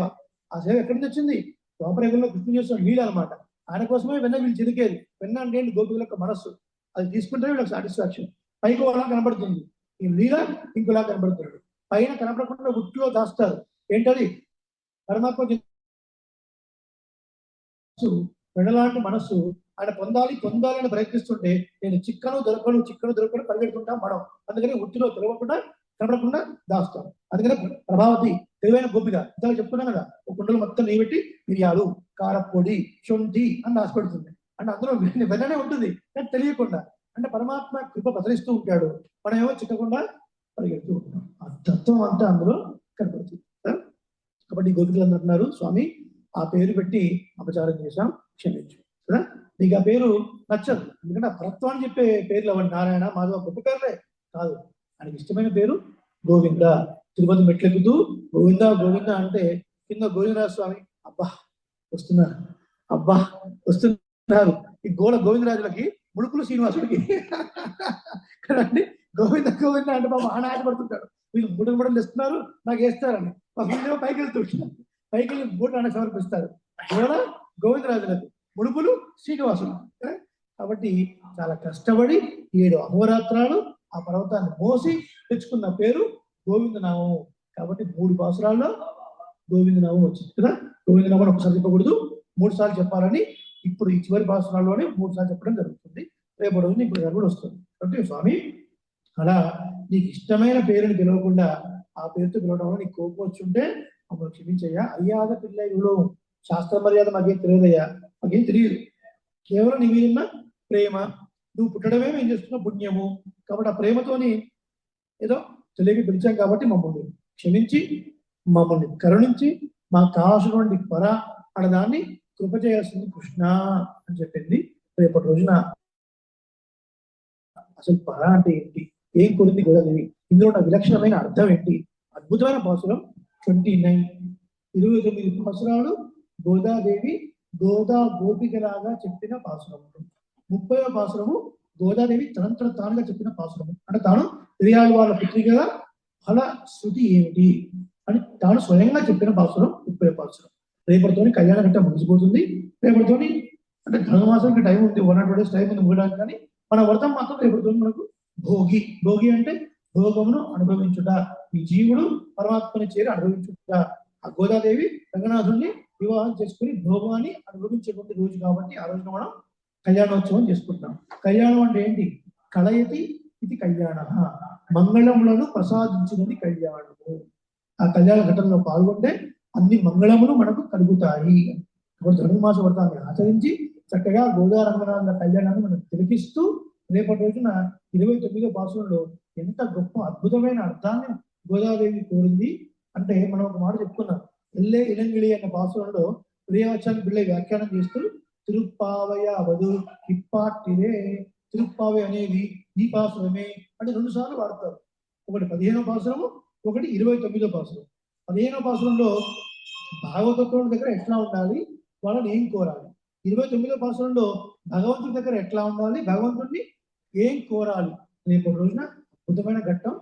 ఆ సేవ ఎక్కడి నుంచి వచ్చింది? ద్వాపరయుగంలో కృష్ణ చేస్తున్న లీల అనమాట. ఆయన కోసమే వెన్న వీళ్ళు చిరికేది. వెన్న అంటే గోపికల యొక్క మనస్సు, అది తీసుకుంటే వీళ్ళకి సాటిస్ఫాక్షన్. పైకి అలా కనబడుతుంది, ఈ లీల ఇంకోలా కనబడుతుంది. పైన కనపడకుండా గుట్టులో దాస్తారు. ఏంటది? పరమాత్మ వెడలాంటి మనస్సు. ఆయన పొందాలి అని ప్రయత్నిస్తుంటే నేను చిక్కను దొరకను పరిగెడుతుంటాం మనం. అందుకని ఉట్టిలో తెలవకుండా కనపడకుండా దాస్తాం. అందుకనే ప్రభావతి తెలివైన గోపిక ఇంతగా చెప్తున్నాం కదా, ఒక కుండలు మొత్తం నెయ్యి పెట్టి మిరియాలు, కారపొడి, శొంఠి అని రాసిపెడుతుంది. అంటే అందులో వెన్ననే ఉంటుంది కానీ తెలియకుండా. అంటే పరమాత్మ కృప ప్రసరిస్తూ ఉంటాడు, మనం ఏమో చిక్కకుండా పరిగెడుతూ ఉంటాం. ఆ తత్వం అంతా అందులో కనపడుతుంది. కాబట్టి గోపికలు అంటున్నారు, స్వామి ఆ పేరు పెట్టి అపచారం చేశాం, క్షమించు కదా. నీకు ఆ పేరు నచ్చదు, ఎందుకంటే ఆ పరత్వాన్ని చెప్పే పేర్లు అవ్వండి. నారాయణ, మాధవ గొప్ప పేర్లే కాదు. ఆయనకి ఇష్టమైన పేరు గోవింద. తిరుపతి మెట్లెక్కుతూ గోవింద గోవింద అంటే కింద గోవిందరాజు స్వామి అబ్బా వస్తున్నారు. ఈ గోడ గోవిందరాజులకి, ముడుకులు శ్రీనివాసుడికి కదండి. గోవింద గోవింద అంటే బాబు ఆన ఆశపడుతుంటాడు, వీళ్ళు ముడులు తెస్తున్నారు నాకు వేస్తారని. వీళ్ళేమో పైకి వెళ్తుంటారు, పైకి వెళ్ళి మూడు నాన్న సమర్పిస్తారు. గోడ గోవిందరాజులకు, ముడుపులు శ్రీనివాసులు. కాబట్టి చాలా కష్టపడి 7 అహోరాత్రాలు ఆ పర్వతాన్ని మోసి తెచ్చుకున్న పేరు గోవిందనామము. కాబట్టి 3 పాసురాల్లో గోవిందనామం వచ్చింది కదా. గోవిందనామం ఒకసారి చెప్పకూడదు, 3 సార్లు చెప్పాలని ఇప్పుడు ఈ చివరి పాసురాల్లోనే 3 సార్లు చెప్పడం జరుగుతుంది. రేపు రోజున ఇప్పుడు కూడా వస్తుంది. కాబట్టి స్వామి అలా నీకు ఇష్టమైన పేరుని పిలవకుండా ఆ పేరుతో పిలవడం వల్ల నీకు కోపం వచ్చుంటే మమ్మల్ని క్షమించయ్యా. అయ్యాద పిల్లలు శాస్త్ర మర్యాద మాకేం తెలియదయ్యా, మాకేం తెలియదు. కేవలం నీ మీద ఉన్న ప్రేమ, నువ్వు పుట్టడమే మేము చేస్తున్న పుణ్యము. కాబట్టి ఆ ప్రేమతోని ఏదో తెలియక పిలిచాం కాబట్టి మమ్మల్ని క్షమించి, మమ్మల్ని కరుణించి, మాకు కావాల్సినటువంటి పర అన్నదాన్ని కృప చేయాల్సింది కృష్ణ అని చెప్పింది. రేపటి రోజున అసలు పర అంటే ఏంటి, ఏం కొరింది గోదాదేవి, ఇందులో ఉన్న విలక్షణమైన అర్థం ఏంటి? అద్భుతమైన పాసురం 29 పాసురాలు గోదాదేవి గోదా గోపికలాగా చెప్పిన పాసురము. 30వ పాసురము గోదాదేవి తానుగా చెప్పిన పాసురము. అంటే తాను పెరియాళ్ళ వాళ్ళ పుత్రికగా ఫల శృతి ఏమిటి అని తాను స్వయంగా చెప్పిన పాసురం 30వ పాసురం. రేపటితోని కళ్యాణ గంట ముగిసిపోతుంది. రేపటితోని అంటే ధనుమాసానికి టైం ఉంది, 102 days టైం ఉంది ముగడానికి. కానీ మన వ్రతం మాత్రం రేపటితో మనకు భోగి అంటే భోగమును అనుభవించుట. ఈ జీవుడు పరమాత్మని చేరి అనుభవించుట. ఆ గోదాదేవి రంగనాథుడిని వివాహం చేసుకుని భోగాన్ని అనుభవించేటువంటి రోజు కాబట్టి ఆ రోజున మనం కళ్యాణోత్సవం చేసుకుంటాం. కళ్యాణం అంటే ఏంటి? కళయతి ఇది కళ్యాణ, మంగళములను ప్రసాదించినది కళ్యాణము. ఆ కళ్యాణ ఘటనలో పాల్గొంటే అన్ని మంగళములు మనకు కలుగుతాయి. ధనుర్మాస వ్రతాన్ని ఆచరించి చక్కగా గోదా రంగనాథుల కళ్యాణాన్ని మనం తిలకిస్తూ రేపటి రోజున 29వ పాసురంలో ఎంత గొప్ప అద్భుతమైన అర్థాన్ని గోదాదేవి కోరింది అంటే మనం ఒక మాట చెప్పుకున్నాం. ఎల్లే ఇలంగిళి అనే పాసురంలో ప్రియవచాన్ని పిల్లై వ్యాఖ్యానం చేస్తూ తిరుప్పావయావదు ఇప్పాట్టిరే. తిరుప్పావై అనేది ఈ పాసురమే అంటే 2 సార్లు వాడతారు. ఒకటి 15వ పాసురము, ఒకటి 29వ పాసురం. 15వ పాసురంలో భాగవతత్వం దగ్గర ఎట్లా ఉండాలి, వాళ్ళని ఏం కోరాలి. 29వ పాసురంలో భగవంతుడి దగ్గర ఎట్లా ఉండాలి, భగవంతుడిని ఏం కోరాలి. రేపు రోజున అద్భుతమైన ఘట్టం.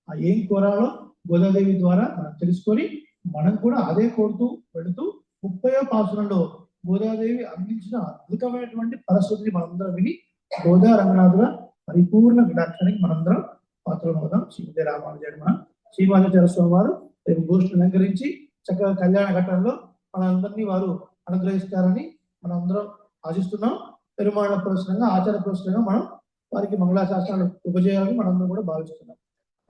ఆ ఏం కోరాలో గోదాదేవి ద్వారా మనం తెలుసుకొని మనం కూడా అదే కోరుతూ వెళుతూ 30వ పాసురంలో గోదాదేవి అందించిన అద్భుతమైనటువంటి పరిస్థితిని మనందరం విని గోదా రంగనాథుల పరిపూర్ణ కటాక్షానికి మనందరం పాత్రలు అవుదాం. శ్రీమతి రామానుజారి మన శ్రీమాచార్య స్వామి వారు రేపు గోష్ఠిని అలంకరించి చక్కగా కళ్యాణ ఘట్టంలో మనందరినీ వారు అనుగ్రహిస్తారని మనందరం ఆశిస్తున్నాం. పెరుమాళ పురస్సరంగా ఆచార పురస్సరంగా మనం వారికి మంగళాశాసనాలు ఉపజేయాలని మనందరం కూడా భావిస్తున్నాం.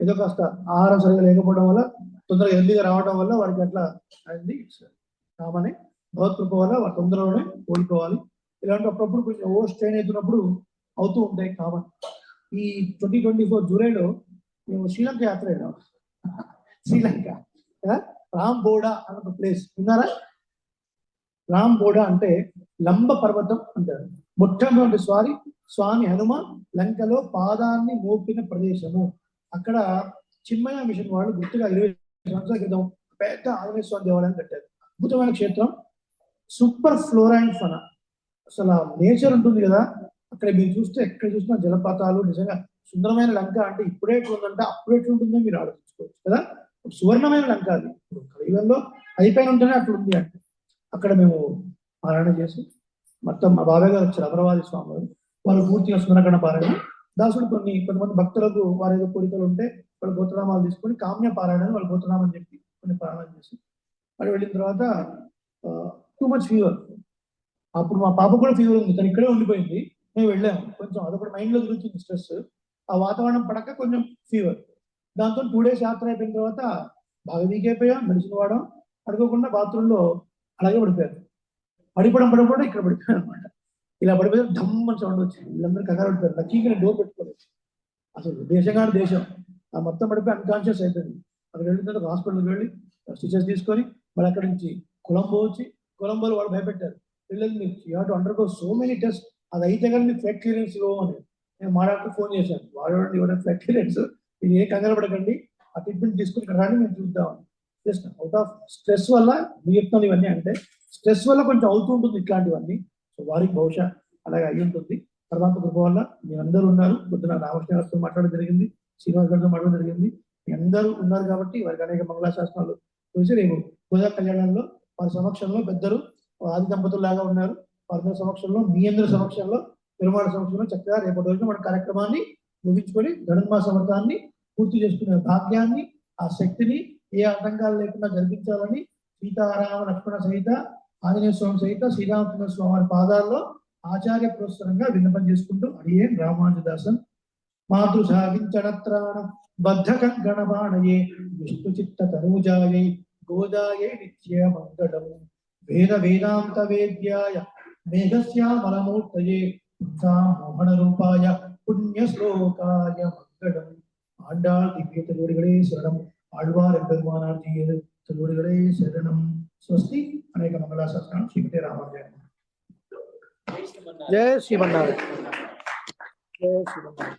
ఏదో కాస్త ఆహారం సరిగా లేకపోవడం వల్ల తొందరగా హెల్దీగా రావడం వల్ల వారికి అట్లా అయింది. కామనే భగవత్కృప వల్ల వారు తొందరలోనే కోలుకోవాలి. ఇలాంటి అప్పుడప్పుడు కొంచెం ఓవర్ స్ట్రెయిన్ అవుతున్నప్పుడు అవుతూ ఉంటాయి కామన్. ఈ 2024 జూలైలో మేము శ్రీలంక యాత్ర వెళ్ళాం. శ్రీలంక రాంబోడా అన్న ఒక ప్లేస్ విన్నారా? రాంబోడా అంటే లంబ పర్వతం అంటారు. మొట్టమొదటి స్వామి హనుమ లంకలో పాదాన్ని మోపిన ప్రదేశము. అక్కడ చిన్మయ మిషన్ వాళ్ళు గుర్తుగా 20 సంవత్సరాల క్రితం పెద్ద ఆంజనేయ స్వామి దేవాలయం కట్టారు. అద్భుతమైన క్షేత్రం, సూపర్ ఫ్లోరా అండ్ ఫనా. అసలు నేచర్ ఉంటుంది కదా అక్కడ. మీరు చూస్తే ఎక్కడ చూసినా జలపాతాలు. నిజంగా సుందరమైన లంక అంటే ఇప్పుడే ఎట్లుందంటే అప్పుడు ఎట్లుంటుందో మీరు ఆలోచించుకోవచ్చు కదా. సువర్ణమైన లంక అది. ఇప్పుడు కలియుగంలో అయిపోయిన ఉంటేనే అట్లా ఉంది అంటే. అక్కడ మేము పారాయణ చేసి మొత్తం మా బాబాయ్ గారు వచ్చారు, అమరవాది స్వామి వారు. వాళ్ళు పూర్తిగా సుందరకాండ పారాయణ. దాసుడు కొంతమంది భక్తులకు వారి ఏదో కోరికలు ఉంటే వాళ్ళు గోత్రనామాలు తీసుకొని కామ్య పారాయణ వాళ్ళు గోత్రనామని చెప్పి కొన్ని పారాయణ చేసి వాళ్ళు వెళ్ళిన తర్వాత టూ మచ్ ఫీవర్. అప్పుడు మా పాప కూడా ఫీవర్ ఉంది, తను ఇక్కడే ఉండిపోయింది. మేము వెళ్ళాము. కొంచెం అదొకటి మైండ్లో తిరుగుతుంది స్ట్రెస్. ఆ వాతావరణం పడక కొంచెం ఫీవర్. దాంతో 2 days యాత్ర అయిపోయిన తర్వాత బాగా వీక్ అయిపోయాం. మెడిసిన్ వాడడం పడుకోకుండా బాత్రూంలో అలాగే పడిపోయారు. పడిపోవడం ఇక్కడ పడిపోయాను అనమాట. ఇలా పడిపోతే ధమ్మని సౌండ్ వచ్చింది. వీళ్ళందరూ కంగారు పడిపోయారు. లక్కీగా నేను డోర్ పెట్టుకోలేదు. అసలు దేశంగానే దేశం ఆ మొత్తం పడిపోయి అన్కాన్షియస్ అయిపోయింది. అక్కడ వెళ్ళిన తర్వాత హాస్పిటల్కి వెళ్ళి స్టిచెస్ తీసుకొని మళ్ళీ అక్కడి నుంచి కొలంబో వచ్చి, కొలంబోలో వాళ్ళు భయపెట్టారు, పిల్లలు మీరు you have to undergo so many test, అది అయితే కానీ మీకు ఫ్లడ్ క్లియరెన్స్ ఇవ్వవు అని. నేను మా డాక్టర్ ఫోన్ చేశాను, వాడు ఇవ్వడం ఫ్లడ్ క్లియరెన్స్, మీరు ఏ కంగారు పడకండి, ఆ ట్రీట్మెంట్ తీసుకుని ఇక్కడ రాని మేము చూద్దామని. జస్ట్ అవుట్ ఆఫ్ స్ట్రెస్ వల్ల మీరు చెప్తాను ఇవన్నీ అంటే స్ట్రెస్ వల్ల కొంచెం అవుతూ ఉంటుంది ఇట్లాంటివన్నీ. సో వారికి బహుశా అలాగే అయి ఉంటుంది. తర్వాత కృప వల్ల మీరందరూ ఉన్నారు. పొద్దున రామకృష్ణ గారితో మాట్లాడడం జరిగింది, శ్రీనివాస్ గారితో మాట్లాడడం జరిగింది. మీ అందరూ ఉన్నారు కాబట్టి వారికి అనేక మంగళాశాసనాలు చూసి రేపు గోదా కళ్యాణంలో వారి సమక్షంలో పెద్దలు ఆది దంపతుల్లాగా ఉన్నారు. వారి సమక్షంలో మీ అందరి సమక్షంలో పెరుమాళ సమక్షంలో చక్కగా రేపటి రోజున మన కార్యక్రమాన్ని ముగించుకొని ధనుర్మాస వ్రతాన్ని పూర్తి చేసుకునే భాగ్యాన్ని, ఆ శక్తిని ఏ ఆటంకాలు లేకుండా జరిపించాలని సీతారామ లక్ష్మణ సహిత ఆంజనేయ స్వామి సహిత శ్రీరామచంద్ర స్వామి వారి పాదాల్లో ఆచార్య పురస్సరంగా విన్నపం చేసుకుంటూ అడియే రామానుజదాసన్ మాతృసాగించనత్రాణ బద్ధకం గణబాణయే విష్ణు చిత్త తనూజాయై గోదాయే నిత్య మంగళం వేద వేదాంత వేద్యాయ మేఘశ్యామలమూర్తయే మోహన రూపాయ పుణ్య శ్లోకాయ మంగళం. ఆండాళ్ దివ్య తిరువడిகளே శరణం. ఆళ్వార్ ఎంపెరుమానార్ తిరువడిகளே శరణం. స్వస్తి. అనేక మంగళాశాసనాలు. శ్రీమతి రామానుజాయ. జయ శ్రీమన్నారాయణ. జయ శ్రీమన్నారాయణ.